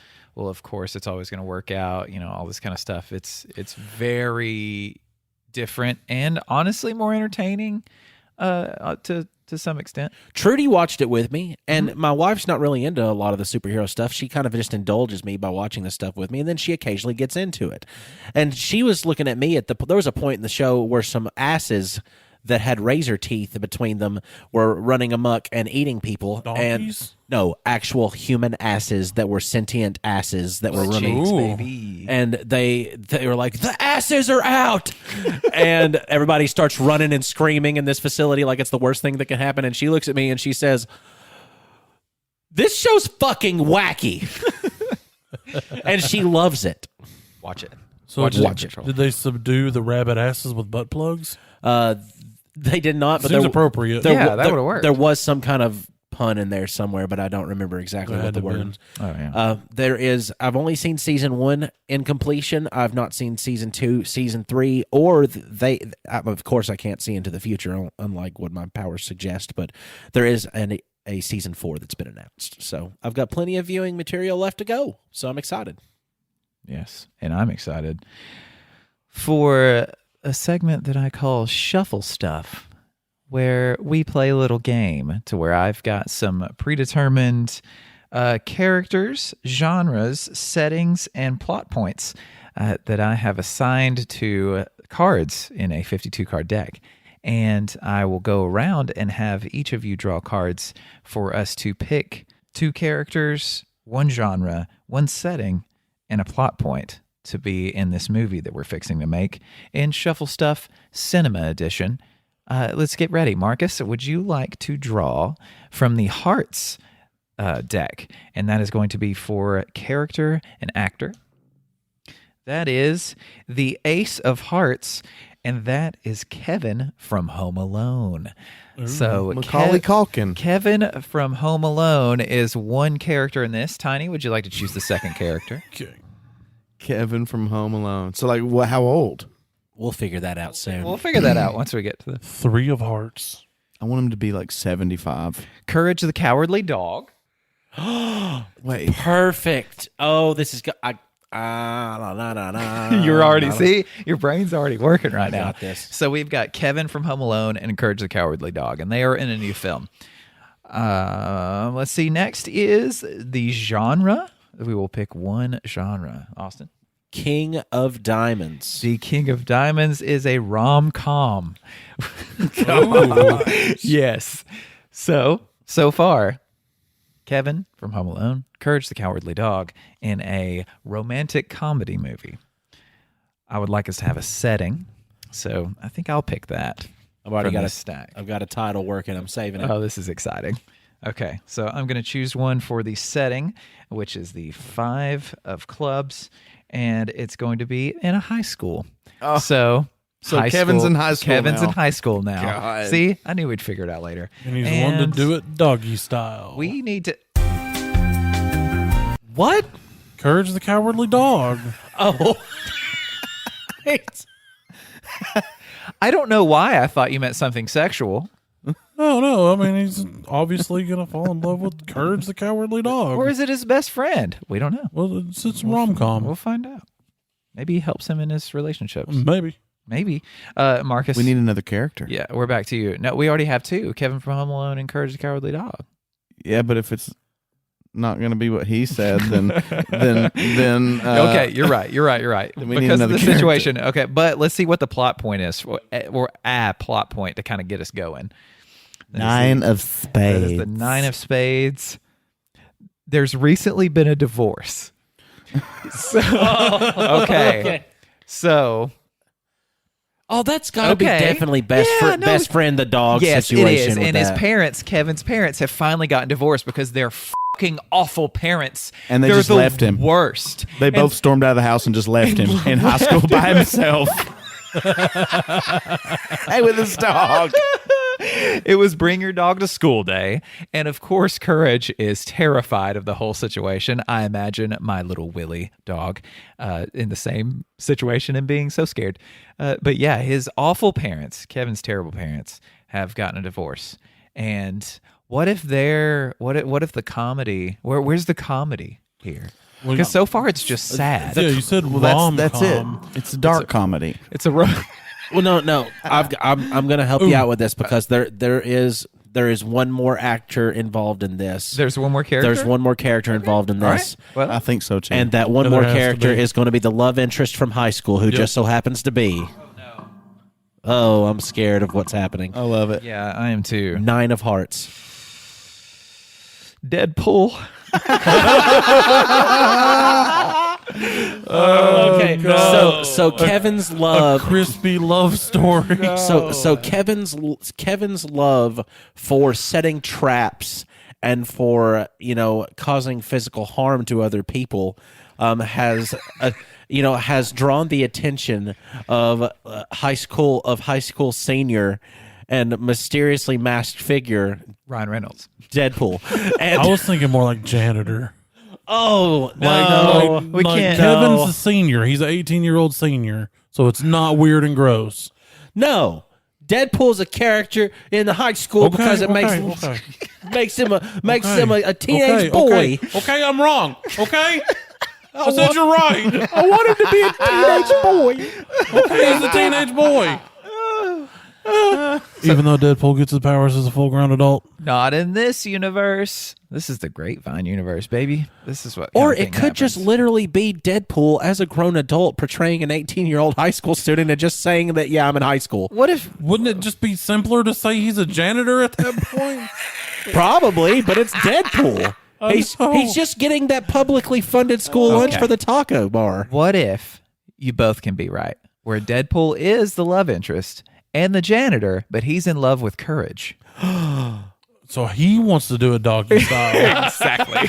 of course, it's always going to work out. You know, all this kind of stuff. It's very different and honestly more entertaining to some extent. Trudy watched it with me, and my wife's not really into a lot of the superhero stuff. She kind of just indulges me by watching the stuff with me, and then she occasionally gets into it. And she was looking at me there was a point in the show where some asses that had razor teeth between them were running amok and eating people. Donkeys? And no, actual human asses that were sentient asses that were running. Ooh. Baby. And they were like, the asses are out. And everybody starts running and screaming in this facility like it's the worst thing that can happen. And she looks at me and she says, this show's fucking wacky. And she loves it. Watch it. So Watch it. Did they subdue the rabbit asses with butt plugs? They did not, but Seems appropriate. Yeah, that would've worked. There was some kind of pun in there somewhere, but I don't remember exactly There what the had to word been. was. Oh yeah. I've only seen season 1 in completion. I've not seen season 2, season 3, or of course I can't see into the future, unlike what my powers suggest, but there is a season 4 that's been announced. So I've got plenty of viewing material left to go. So I'm excited. Yes, and I'm excited for a segment that I call Shuffle Stuff, where we play a little game to where I've got some predetermined characters, genres, settings, and plot points that I have assigned to cards in a 52-card deck. And I will go around and have each of you draw cards for us to pick 2 characters, 1 genre, 1 setting, and a plot point to be in this movie that we're fixing to make in Shuffle Stuff Cinema Edition. Let's get ready. Marcus, would you like to draw from the Hearts deck? And that is going to be for character and actor. That is the Ace of Hearts, and that is Kevin from Home Alone. So Macaulay Culkin. Kevin from Home Alone is 1 character in this. Tiny, would you like to choose the second character? Okay. Kevin from Home Alone. So, like, how old? We'll figure that out soon. We'll figure that out once we get to the 3 of Hearts. I want him to be like 75. Courage the Cowardly Dog. Wait. Perfect. Oh, this is You're already see your brain's already working right now. got this. So we've got Kevin from Home Alone and Courage the Cowardly Dog, and they are in a new film. Let's see. Next is the genre. We will pick 1 genre. Austin. King of Diamonds. The King of Diamonds is a rom-com. Yes. So far, Kevin from Home Alone, Courage the Cowardly Dog, in a romantic comedy movie. I would like us to have a setting, so I think I'll pick that. I've already from got this a stack. I've got a title working. I'm saving it. Oh, this is exciting. Okay, so I'm going to choose one for the setting, which is the 5 of clubs, and it's going to be in a high school. Oh. So Kevin's in high school Kevin's now. in high school now. God. See, I knew we'd figure it out later. And he's one to do it doggy style. We need to. What? Courage the Cowardly Dog. Oh. I don't know why I thought you meant something sexual. No. I mean, he's obviously going to fall in love with Courage the Cowardly Dog. Or is it his best friend? We don't know. Well, it's rom-com. We'll find out. Maybe he helps him in his relationships. Maybe. Marcus. We need another character. Yeah, we're back to you. No, we already have two. Kevin from Home Alone and Courage the Cowardly Dog. Yeah, but if it's not going to be what he said, then okay, you're right. Then we need because of another the character. situation. Okay, but let's see what the plot point is, or a plot point to kind of get us going. Nine of That is Spades. the 9 of Spades. There's recently been a divorce. Okay. So. Oh, that's got to be definitely best friend the dog situation. Yes, it is. with And that. his parents, Kevin's parents, have finally gotten divorced because they're fucking awful parents. And they They're just the left him. Worst. They both stormed out of the house and just left him in high school by himself. Hey, with his dog. It was bring your dog to school day. And of course, Courage is terrified of the whole situation. I imagine my little Willie dog in the same situation and being so scared. But yeah, his awful parents, Kevin's terrible parents, have gotten a divorce. And what if the comedy, where's the comedy here? Because so far it's just sad. Yeah, you said That's it. It's a dark comedy. It's a Well, no. I'm going to help you out with this because there is one more actor involved in this. There's one more character. There's one more character involved in this. Well, I think so too. And that one Yeah, more there has to character be. is going to be the love interest from high school who just so happens to be. Oh, I'm scared of what's happening. I love it. yeah, I am too. 9 of Hearts. Deadpool. Okay, so Kevin's love, crispy love story. so Kevin's love for setting traps and for causing physical harm to other people has drawn the attention of high school senior and mysteriously masked figure Ryan Reynolds. Deadpool. And I was thinking more like janitor. oh no, we can't. Kevin's No. a senior. He's an 18-year-old senior, so it's not weird and gross. no. Deadpool's a character in the high school because it makes him a teenage boy. Okay, I'm wrong. Okay, I said you're right. I want him to be a teenage boy. Okay, he's a teenage boy. Even though Deadpool gets his powers as a full-grown adult. Not in this universe. This is the Grapevine universe, baby. This is what. Or kind of it thing could just happens. literally be Deadpool as a grown adult portraying an 18-year-old high school student and just saying that, yeah, I'm in high school. What if? Wouldn't it just be simpler to say he's a janitor at that point? Probably, but it's Deadpool. He's just getting that publicly funded school lunch Okay. for the taco bar. What if you both can be right? Where Deadpool is the love interest and the janitor, but he's in love with Courage. So he wants to do a doggy style. Exactly.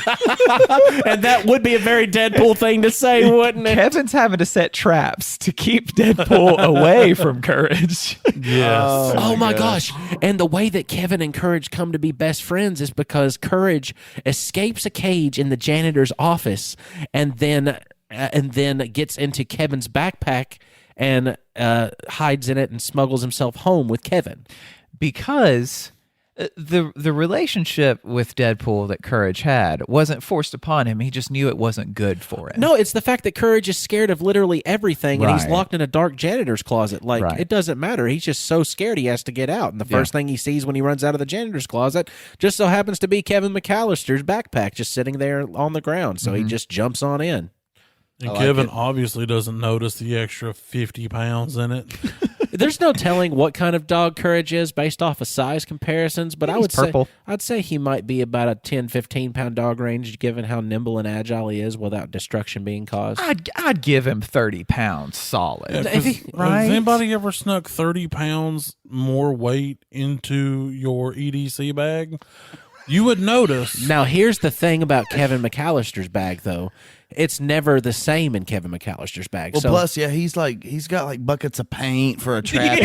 And that would be a very Deadpool thing to say, wouldn't it? Kevin's having to set traps to keep Deadpool away from Courage. Yes. Oh my gosh. And the way that Kevin and Courage come to be best friends is because Courage escapes a cage in the janitor's office and then gets into Kevin's backpack and hides in it and smuggles himself home with Kevin. Because the relationship with Deadpool that Courage had wasn't forced upon him. He just knew it wasn't good for him. No, it's the fact that Courage is scared of literally everything and he's Right. locked in a dark janitor's closet. Like, Right. it doesn't matter. He's just so scared he has to get out. And the first thing he sees when he runs out of the janitor's closet just so happens to be Kevin McAllister's backpack just sitting there on the ground. So he just jumps on in. And Kevin obviously doesn't notice the extra 50 pounds in it. There's no telling what kind of dog Courage is based off of size comparisons, but I'd say he might be about a 10, 15 pound dog range given how nimble and agile he is without destruction being caused. I'd give him 30 pounds solid. Yeah, 'cause Has anybody ever snuck 30 pounds more weight into your EDC bag? You would notice. Now, here's the thing about Kevin McAllister's bag, though. It's never the same in Kevin McAllister's bag. Well, so, plus, yeah, he's got like buckets of paint for a trap.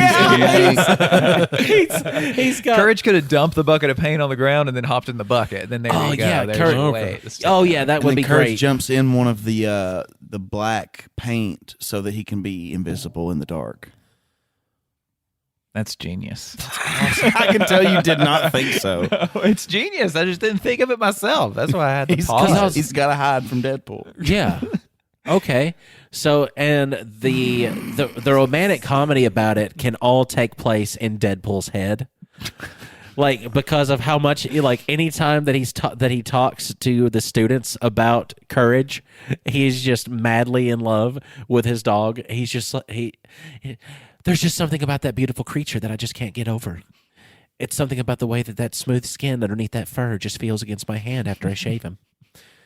he's got. Courage could have dumped the bucket of paint on the ground and then hopped in the bucket. Then there you go. yeah, There's Courage- your Okay. weight. Oh, yeah, that would be Courage great. jumps in one of the black paint so that he can be invisible in the dark. That's genius. I can tell you did not think so. It's genius. I just didn't think of it myself. That's why I had to pause. He's got to hide from Deadpool. Yeah. Okay. So, and the romantic comedy about it can all take place in Deadpool's head, like because of how much, like anytime that he talks to the students about courage, he's just madly in love with his dog. He's just there's just something about that beautiful creature that I just can't get over. It's something about the way that smooth skin underneath that fur just feels against my hand after I shave him.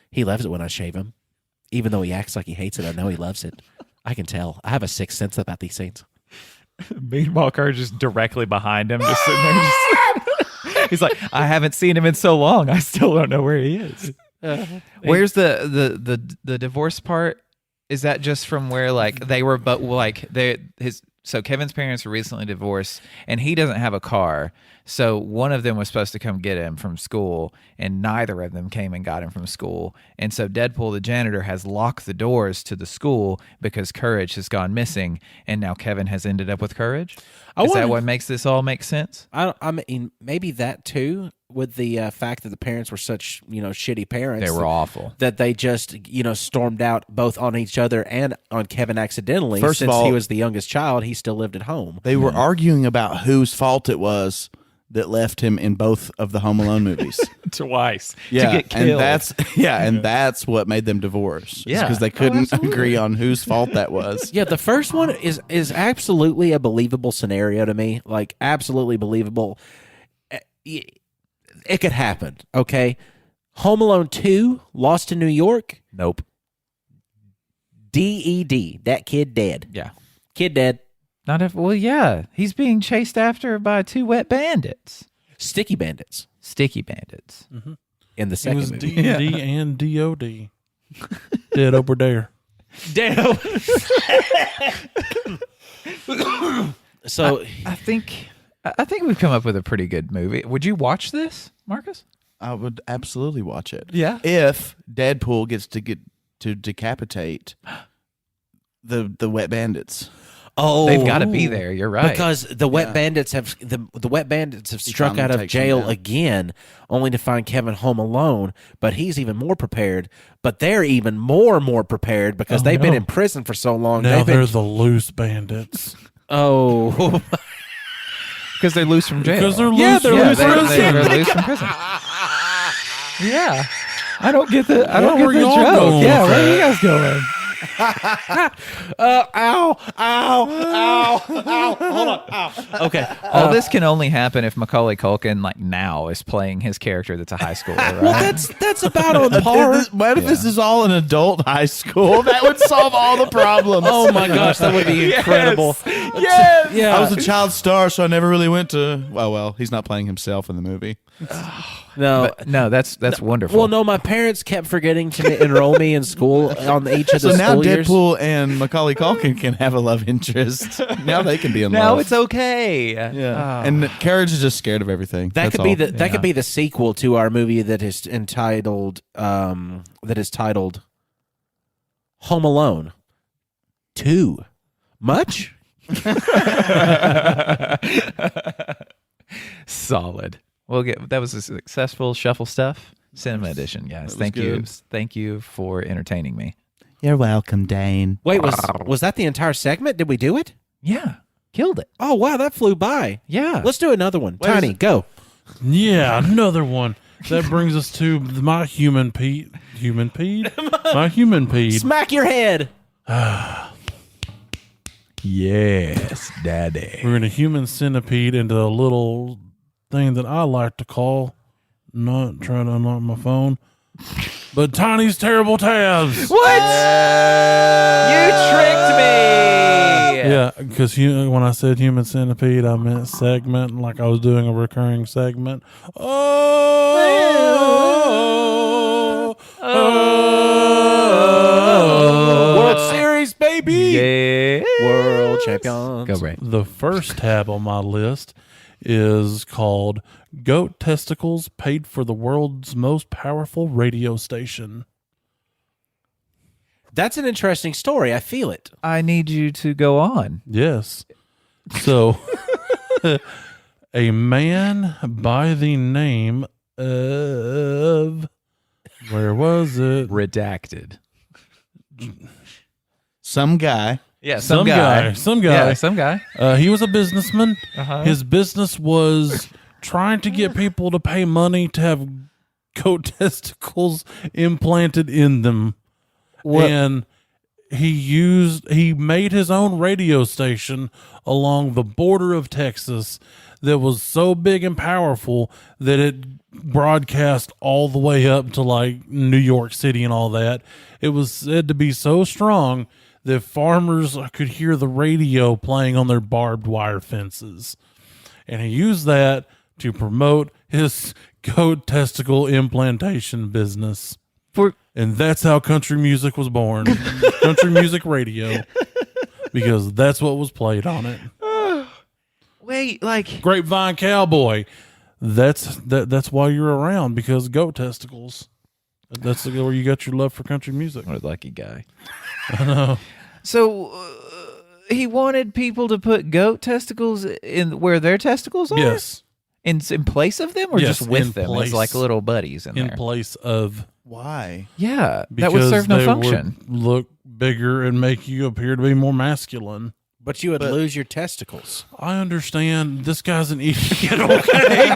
He loves it when I shave him. Even though he acts like he hates it, I know he loves it. I can tell. I have a sixth sense about these things. Meanwhile, Kirk just directly behind him, just sitting there. He's like, I haven't seen him in so long. I still don't know where he is. Where's the divorce part? Is that just from where like they were, but like so Kevin's parents were recently divorced, and he doesn't have a car. So one of them was supposed to come get him from school, and neither of them came and got him from school. And so Deadpool, the janitor, has locked the doors to the school because Courage has gone missing, and now Kevin has ended up with Courage. Is that what makes this all make sense? I mean, maybe that too, with the fact that the parents were such, shitty parents. They were awful. That they just, stormed out both on each other and on Kevin accidentally. First since of all, he was the youngest child, he still lived at home. They were arguing about whose fault it was that left him in both of the Home Alone movies. Twice. Yeah, to get killed. And that's what made them divorce. Yeah. Because they couldn't agree on whose fault that was. Yeah, the first one is absolutely a believable scenario to me. Like, absolutely believable. It could happen, okay? Home Alone 2, Lost in New York. Nope. DED. That kid dead. Yeah. Kid dead. Well, yeah. He's being chased after by two wet bandits. Sticky bandits. Sticky bandits. Mm-hmm. In the It second was movie. D&D and DOD. Dead over there. Damn. So I think we've come up with a pretty good movie. Would you watch this, Marcus? I would absolutely watch it. Yeah. If Deadpool gets to decapitate the wet bandits. Oh, They've got to be there. You're right. Because the wet bandits have the wet bandits have struck out of jail again, only to find Kevin home alone. But he's even more prepared. But they're even more prepared because they've been in prison for so long. Now they're the loose bandits. Oh, because they're loose from jail. Because they're loose. Yeah, they're loose from They're prison. loose from prison. Yeah. I don't get the were y'all joke. going Yeah, with where are that? you guys going? ow. Hold on. Ow. Okay. All this can only happen if Macaulay Culkin, like now, is playing his character that's a high schooler, right? Well, that's about on par. What if this is all an adult high school? That would solve all the problems. Oh my gosh, that would be incredible. Yes. Yeah. I was a child star, so I never really went to. Well, he's not playing himself in the movie. No. No, that's wonderful. Well, no, my parents kept forgetting to enroll me in school on each of the So now school years. Deadpool and Macaulay Culkin can have a love interest. Now they can be in now love. it's okay. Yeah, and Carriage is just scared of everything. That That's could be all. that could be the sequel to our movie that is titled Home Alone 2. Much? Solid. That was a successful Shuffle Stuff Cinema Edition, guys. Thank you. Thank you for entertaining me. You're welcome, Dane. Wait, was that the entire segment? Did we do it? Yeah. Killed it. Oh wow, that flew by. Yeah. Let's do another one. Tiny, go. Yeah, another one. That brings us to my human Pete. Human Pete? My human Pete. Smack your head. Yes, Daddy. We're in a human centipede into a little thing that I like to call, not trying to unlock my phone, but Tiny's Terrible Tabs. What? You tricked me. Yeah, because when I said human centipede, I meant segment, like I was doing a recurring segment. World Series, baby. Yeah. World champions. Go, Ray. The first tab on my list is called Goat Testicles Paid for the World's Most Powerful Radio Station. That's an interesting story. I feel it. I need you to go on. Yes. So A man by the name of, where was it? Redacted. Some guy. Yeah, Some guy. Yeah, some guy. He was a businessman. Uh-huh. His business was trying to get people to pay money to have goat testicles implanted in them. And he made his own radio station along the border of Texas that was so big and powerful that it broadcast all the way up to like New York City and all that. It was said to be so strong that farmers could hear the radio playing on their barbed wire fences. And he used that to promote his goat testicle implantation business. And that's how country music was born. Country music radio. Because that's what was played on it. Wait, like Grapevine Cowboy. That's why you're around, because goat testicles. That's where you got your love for country music. what a lucky guy. I know. So he wanted people to put goat testicles in where their testicles are? Yes. In place of them, or Yes, just with in them place. as like little buddies in In there? place of. Why? Yeah, that Because would serve no they function. would look bigger and make you appear to be more masculine. But you would lose your testicles. I understand this guy's an idiot, okay?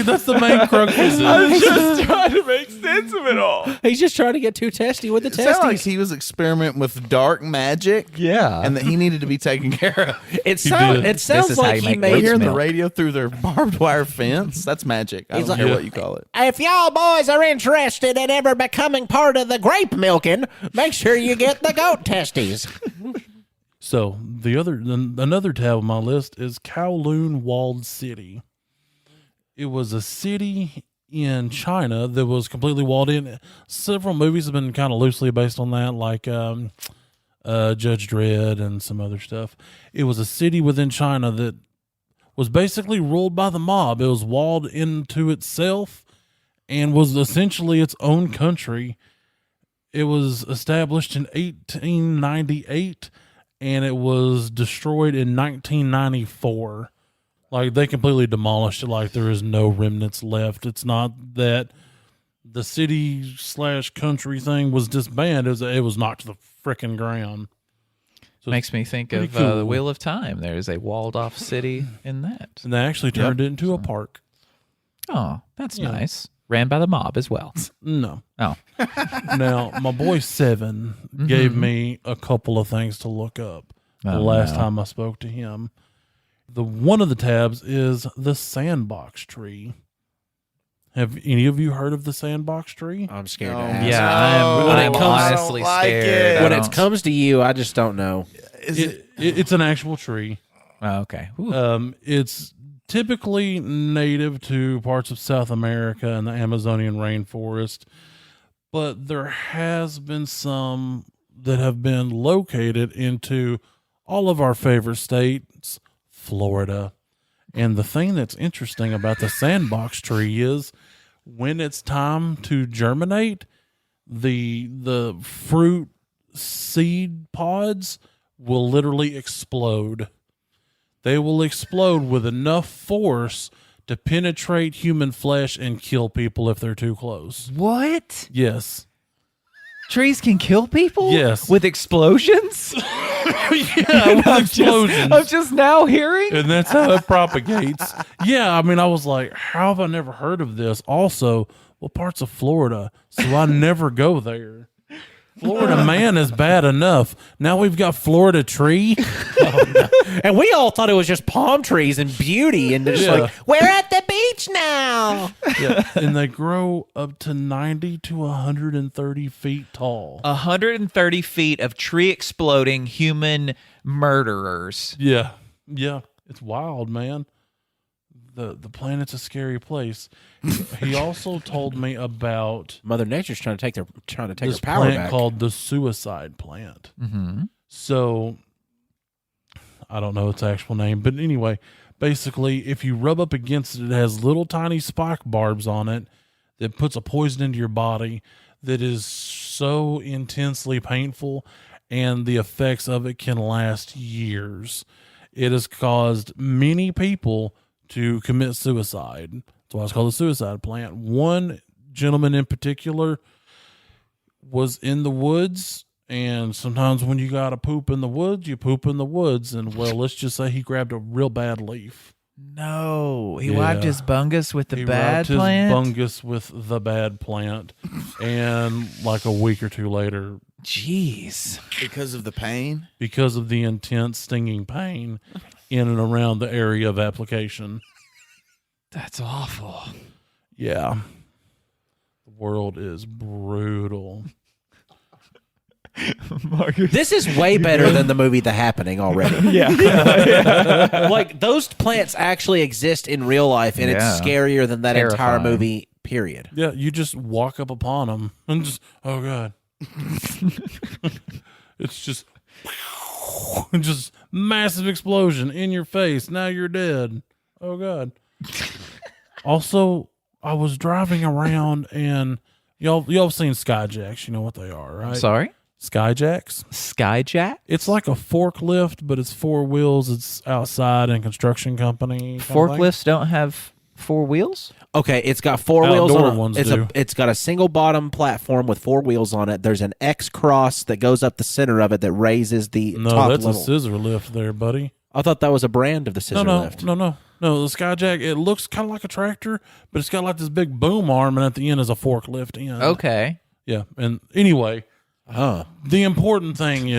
That's the main crux of this. just trying to make sense of it all. He's just trying to get too testy with the It sounds like testes. he was experimenting with dark magic. Yeah. And that he needed to be taken care of. It did. sounds This is how like you he make made goat's Hearing the milk. radio through their barbed wire fence. That's magic. I don't care what you call it. If y'all boys are interested in ever becoming part of the grape milking, make sure you get the goat testes. So another tab on my list is Kowloon Walled City. It was a city in China that was completely walled in. Several movies have been kind of loosely based on that, like Judge Dredd and some other stuff. It was a city within China that was basically ruled by the mob. It was walled into itself and was essentially its own country. It was established in 1898 and it was destroyed in 1994. Like, they completely demolished it. Like, there is no remnants left. It's not that the city/country thing was disbanded. It was knocked to the frickin' ground. So Makes me think pretty of cool. the Wheel of Time. There is a walled-off city in that. And they actually turned it into a park. Oh, that's Yeah. nice. Ran by the mob as well. No. Oh, Now, my boy Seven gave me a couple of things to look up the last time I spoke to him. One of the tabs is the Sandbox tree. Have any of you heard of the Sandbox tree? I'm scared No. to ask. yeah. I'm I honestly don't like scared. it. When it comes to you, I just don't know. It's an actual tree. Oh, okay. Ooh. It's typically native to parts of South America and the Amazonian rainforest, but there has been some that have been located into all of our favorite states, Florida. And the thing that's interesting about the Sandbox tree is when it's time to germinate, the fruit seed pods will literally explode. They will explode with enough force to penetrate human flesh and kill people if they're too close. What? Yes. Trees can kill people? Yes. With explosions? Yeah, with explosions. I'm just now hearing. And that's how it propagates. Yeah, I mean, I was like, how have I never heard of this? Also, what parts of Florida? So I never go there. Florida man is bad enough. Now we've got Florida tree. And we all thought it was just palm trees and beauty, and they're just Yeah. like, we're at the beach now. Yeah, and they grow up to 90 to 130 feet tall. 130 feet of tree exploding human murderers. Yeah, it's wild, man. The planet's a scary place. He also told me about Mother Nature's trying to take her this power plant back. called the suicide plant. Mm-hmm. So I don't know its actual name, but anyway, basically, if you rub up against it, it has little tiny spike barbs on it that puts a poison into your body that is so intensely painful. and the effects of it can last years. It has caused many people to commit suicide. That's why it's called the suicide plant. One gentleman in particular was in the woods, and sometimes when you got to poop in the woods, you poop in the woods. And, well, let's just say he grabbed a real bad leaf. No, he wiped his bungus with the bad plant? He wiped his bungus with the bad plant, and like a week or two later... Jeez. Because of the pain? Because of the intense stinging pain in and around the area of application. That's awful. Yeah. The world is brutal. This is way better than the movie The Happening already. Yeah. Like, those plants actually exist in real life, and it's scarier than that entire movie, period. Yeah, you just walk up upon them and just, oh, God. It's just massive explosion in your face. Now you're dead. Oh, God. Also, I was driving around, and y'all have seen Skyjacks. You know what they are, right? Sorry? Skyjacks. Skyjack? It's like a forklift, but it's 4 wheels. It's outside in construction company. Forklifts don't have 4 wheels? Okay, it's got 4 wheels Outdoor on it. ones do. It's got a single bottom platform with 4 wheels on it. There's an X cross that goes up the center of it that raises the top No, that's level. a scissor lift there, buddy. I thought that was a brand of the scissor lift. No, the Skyjack, it looks kind of like a tractor, but it's got like this big boom arm, and at the end is a forklift end. Okay. Yeah, and anyway, the important thing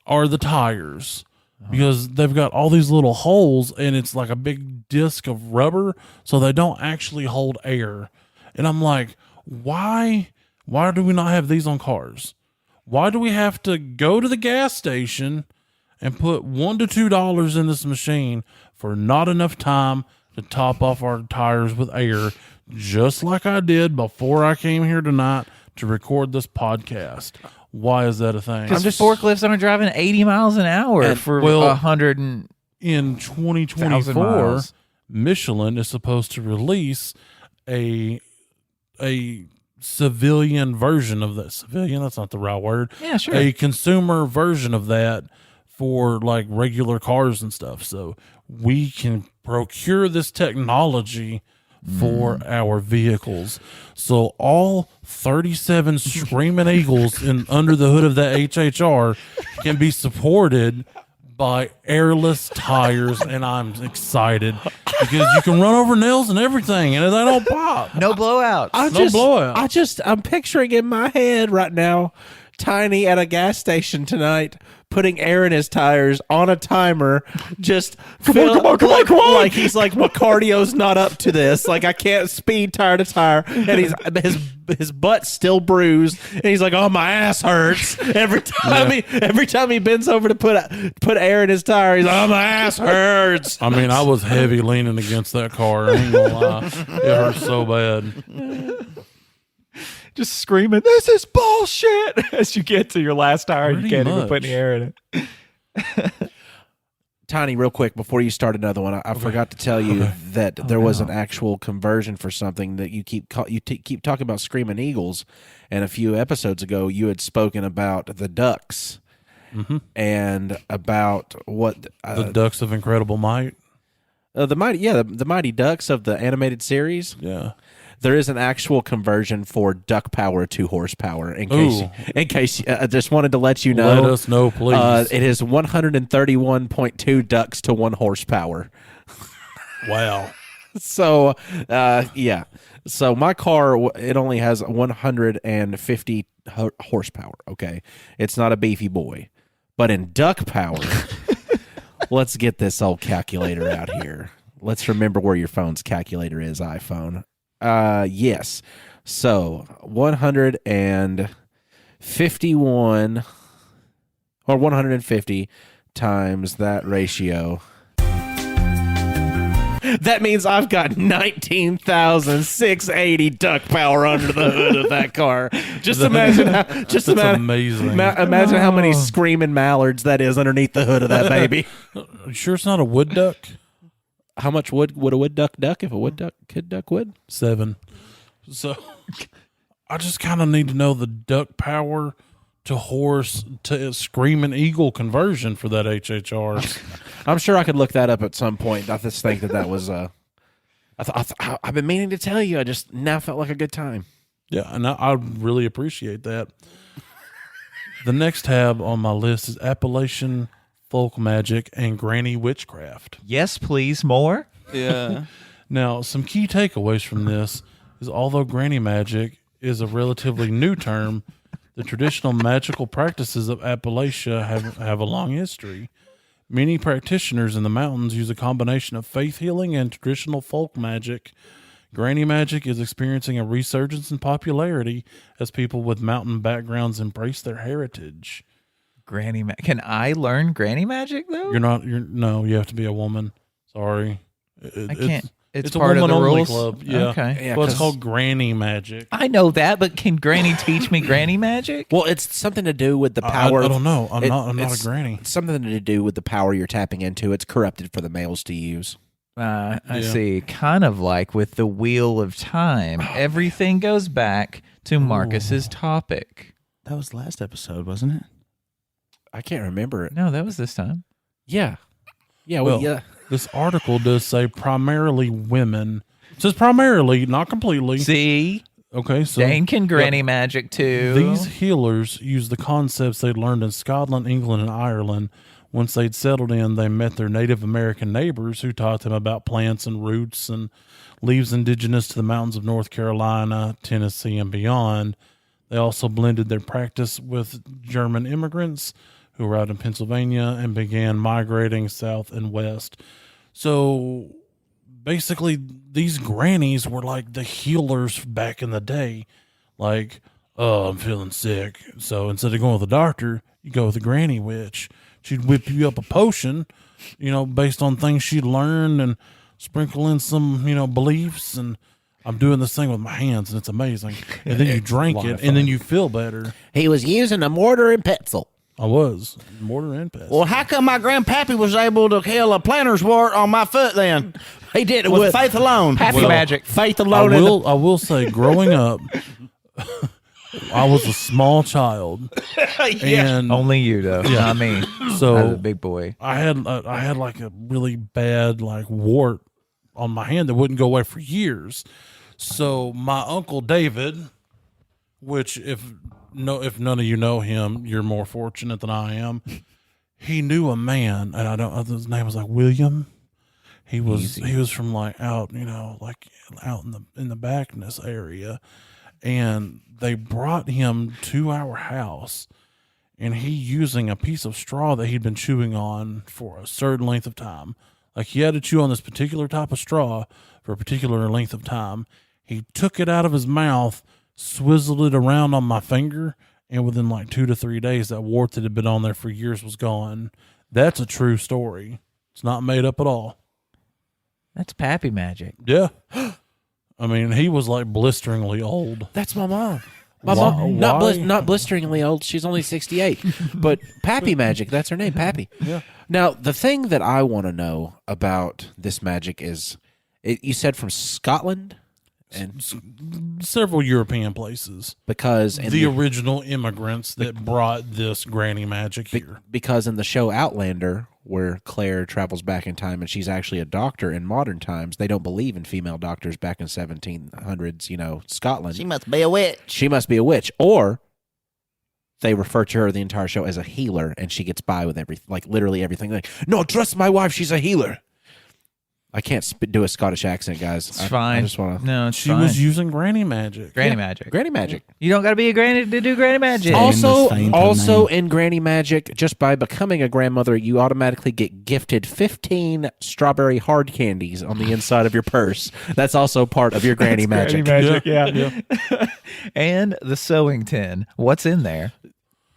are the tires. Because they've got all these little holes, and it's like a big disc of rubber, so they don't actually hold air. And I'm like, why do we not have these on cars? Why do we have to go to the gas station and put $1 to $2 in this machine for not enough time to top off our tires with air, just like I did before I came here tonight to record this podcast? Why is that a thing? Because forklifts aren't driving 80 miles an hour for 100 and... In 2024, Michelin is supposed to release a civilian version of that. Civilian, that's not the right word. Yeah, sure. A consumer version of that for like regular cars and stuff. So we can procure this technology for our vehicles. So all 37 Screaming Eagles under the hood of that HHR can be supported by airless tires, and I'm excited because you can run over nails and everything, and they don't pop. No blowouts. I'm picturing in my head right now, Tiny at a gas station tonight, putting air in his tires on a timer, just come on. Like he's like, my cardio's not up to this. Like, I can't speed tire to tire, and his butt's still bruised, and he's like, oh, my ass hurts every time he bends over to put air in his tire. He's like, oh, my ass hurts. I mean, I was heavy leaning against that car. I ain't gonna lie, it hurt so bad. Just screaming, this is bullshit, as you get to your last tire. You can't even put any air in it. Tiny, real quick, before you start another one, I forgot to tell you that there was an actual conversion for something that you keep talking about Screaming Eagles, and a few episodes ago you had spoken about the Ducks and about what the Ducks of Incredible Might. The Mighty Ducks of the animated series. Yeah. There is an actual conversion for duck power to horsepower. In case, I just wanted to let you know. Let us know, please. It is 131.2 ducks to 1 horsepower. Wow. So, yeah. So my car, it only has 150 horsepower. Okay, it's not a beefy boy, but in duck power, let's get this old calculator out here. Let's remember where your phone's calculator is, iPhone. Yes. So 151 or 150 times that ratio. That means I've got 19,680 duck power under the hood of that car. Just imagine how. That's amazing. Imagine how many screaming mallards that is underneath the hood of that baby. You sure it's not a wood duck? How much wood would a wood duck duck if a wood duck could duck wood? 7. So I just kind of need to know the duck power to horse to screaming eagle conversion for that HHR. I'm sure I could look that up at some point. I just think that was I've been meaning to tell you. I just now felt like a good time. Yeah, and I really appreciate that. The next tab on my list is Appalachian folk magic and granny witchcraft. Yes, please, more. Yeah. Now, some key takeaways from this is although granny magic is a relatively new term, the traditional magical practices of Appalachia have a long history. Many practitioners in the mountains use a combination of faith healing and traditional folk magic. Granny magic is experiencing a resurgence in popularity as people with mountain backgrounds embrace their heritage. Can I learn granny magic though? No, you have to be a woman. Sorry. I can't. It's a part of the woman-only rules. club. Yeah. Okay. Well, it's called granny magic. I know that, but can Granny teach me granny magic? Well, it's something to do with the power. I don't know. I'm not a granny. It's something to do with the power you're tapping into. It's corrupted for the males to use. I see. Kind of like with the Wheel of Time. Everything goes back to Marcus's topic. That was last episode, wasn't it? I can't remember it. No, that was this time. Yeah. Yeah. Well, yeah. This article does say primarily women. It says primarily, not completely. See? Okay, so Dane can granny magic too. These healers use the concepts they'd learned in Scotland, England, and Ireland. Once they'd settled in, they met their Native American neighbors who taught them about plants and roots and leaves indigenous to the mountains of North Carolina, Tennessee, and beyond. They also blended their practice with German immigrants who arrived in Pennsylvania and began migrating south and west. So basically, these grannies were like the healers back in the day. Like, oh, I'm feeling sick. So instead of going with the doctor, you go with the granny witch. She'd whip you up a potion, based on things she'd learned and sprinkle in some, beliefs. And I'm doing this thing with my hands, and it's amazing. And then you drink it, and then you feel better. He was using a mortar and pestle. I was. Mortar and pestle. Well, how come my grandpappy was able to kill a planter's wart on my foot then? He did it with faith alone. Happy magic. Faith I alone. I will say, growing up, I was a small child, and Only you though, not me. so I was a big boy. I had like a really bad like wart on my hand that wouldn't go away for years. So my uncle David, which if none of you know him, you're more fortunate than I am. He knew a man, and his name was like William. He was from like out, like out in the Backness area, and they brought him to our house, and he using a piece of straw that he'd been chewing on for a certain length of time. Like he had to chew on this particular type of straw for a particular length of time. He took it out of his mouth, swizzled it around on my finger, and within like 2 to 3 days, that wart that had been on there for years was gone. That's a true story. It's not made up at all. That's pappy magic. Yeah. I mean, he was like blisteringly old. That's my mom. My mom, not blisteringly old. She's only 68. But Pappy Magic, that's her name, Pappy. Yeah. Now, the thing that I want to know about this magic is, you said from Scotland? And several European places. Because the original immigrants that brought this granny magic here. Because in the show Outlander, where Claire travels back in time and she's actually a doctor in modern times, they don't believe in female doctors back in 1700s, Scotland. She must be a witch. She must be a witch. Or they refer to her the entire show as a healer, and she gets by with everything, like literally everything. Like, no, trust my wife, she's a healer. I can't do a Scottish accent, guys. It's fine. I just want to. No, it's she fine. was using granny magic. Granny magic. Granny magic. You don't got to be a granny to do granny magic. Also in granny magic, just by becoming a grandmother, you automatically get gifted 15 strawberry hard candies on the inside of your purse. That's also part of your granny magic. Granny magic, yeah. And the sewing tin. What's in there?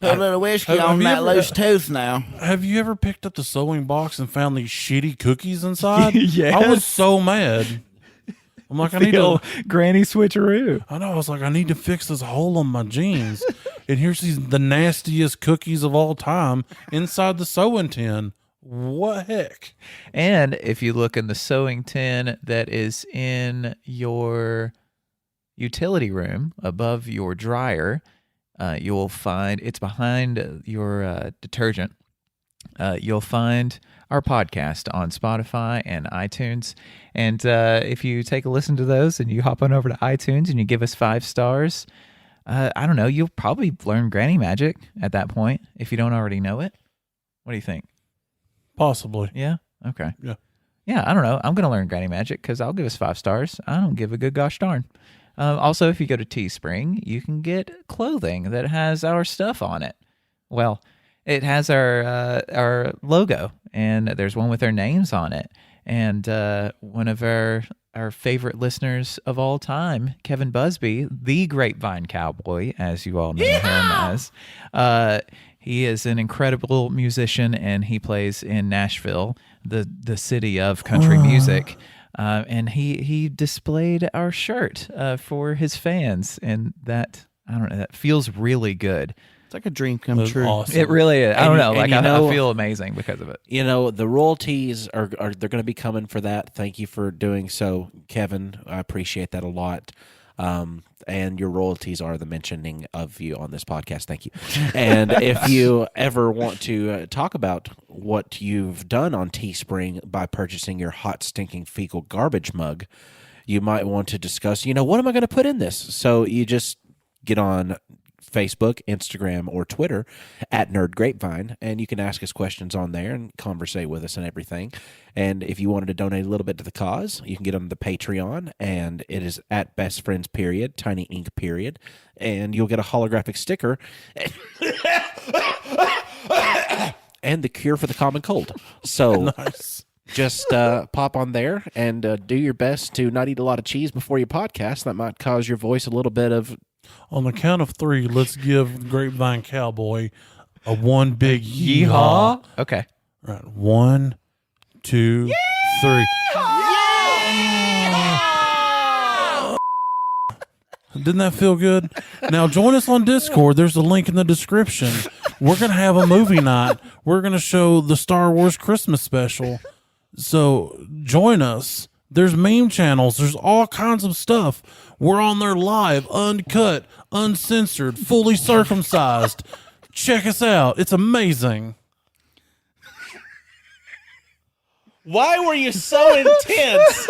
Put a little whiskey on that loose tooth now. Have you ever picked up the sewing box and found these shitty cookies inside? Yes. I was so mad. I'm like, I need to granny switcheroo. I know. I was like, I need to fix this hole on my jeans. And here's the nastiest cookies of all time inside the sewing tin. What heck? And if you look in the sewing tin that is in your utility room above your dryer, you'll find it's behind your detergent. You'll find our podcast on Spotify and iTunes. And if you take a listen to those and you hop on over to iTunes and you give us 5 stars, I don't know, you'll probably learn Granny Magic at that point if you don't already know it. What do you think? Possibly. Yeah? Okay. Yeah. Yeah, I don't know. I'm going to learn Granny Magic because I'll give us 5 stars. I don't give a good gosh darn. Also, if you go to Teespring, you can get clothing that has our stuff on it. Well, it has our logo, and there's one with our names on it. And one of our favorite listeners of all time, Kevin Busby, the Grapevine Cowboy, as you all know him as, he is an incredible musician, and he plays in Nashville, the city of country music. And he displayed our shirt for his fans, and that, I don't know, that feels really good. It's like a dream come true. Awesome. It really is. I don't know. Like, I I feel amazing because of it. You know, the royalties are they're going to be coming for that. Thank you for doing so, Kevin. I appreciate that a lot. And your royalties are the mentioning of you on this podcast. Thank you. And if you ever want to talk about what you've done on Teespring by purchasing your hot, stinking, fecal garbage mug, you might want to discuss, what am I going to put in this? So you just get on Facebook, Instagram, or Twitter at Nerd Grapevine, and you can ask us questions on there and conversate with us and everything. And if you wanted to donate a little bit to the cause, you can get on the Patreon, and it is at Best Friends period, Tiny Ink period, and you'll get a holographic sticker and the cure for the common cold. So Nice. just pop on there and do your best to not eat a lot of cheese before your podcast. That might cause your voice a little bit of... On the count of 3, let's give Grapevine Cowboy a one big yeehaw. Okay. Right. 1, 2, 3. Didn't that feel good? Now join us on Discord. There's a link in the description. We're going to have a movie night. We're going to show the Star Wars Christmas special. So join us. There's meme channels. There's all kinds of stuff. We're on there live, uncut, uncensored, fully circumcised. Check us out. It's amazing. Why were you so intense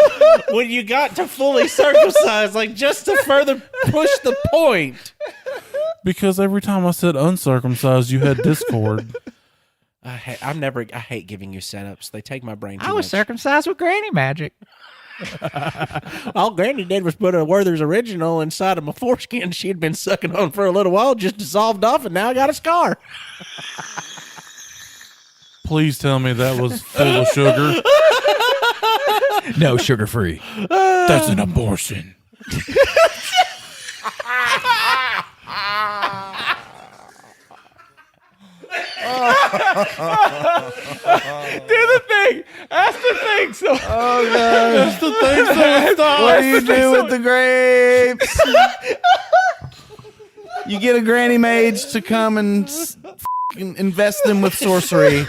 when you got to fully circumcised? Like, just to further push the point. Because every time I said uncircumcised, you had Discord. I hate giving you setups. They take my brain too I was much. circumcised with Granny Magic. All Granny did was put a Werther's Original inside of my foreskin she'd been sucking on for a little while, just dissolved off, and now I got a scar. Please tell me that was full of sugar. No, sugar free. That's an abortion. Do the thing. That's the thing. So, That's the thing. What do you do with the grapes? You get a granny mage to come and invest them with sorcery.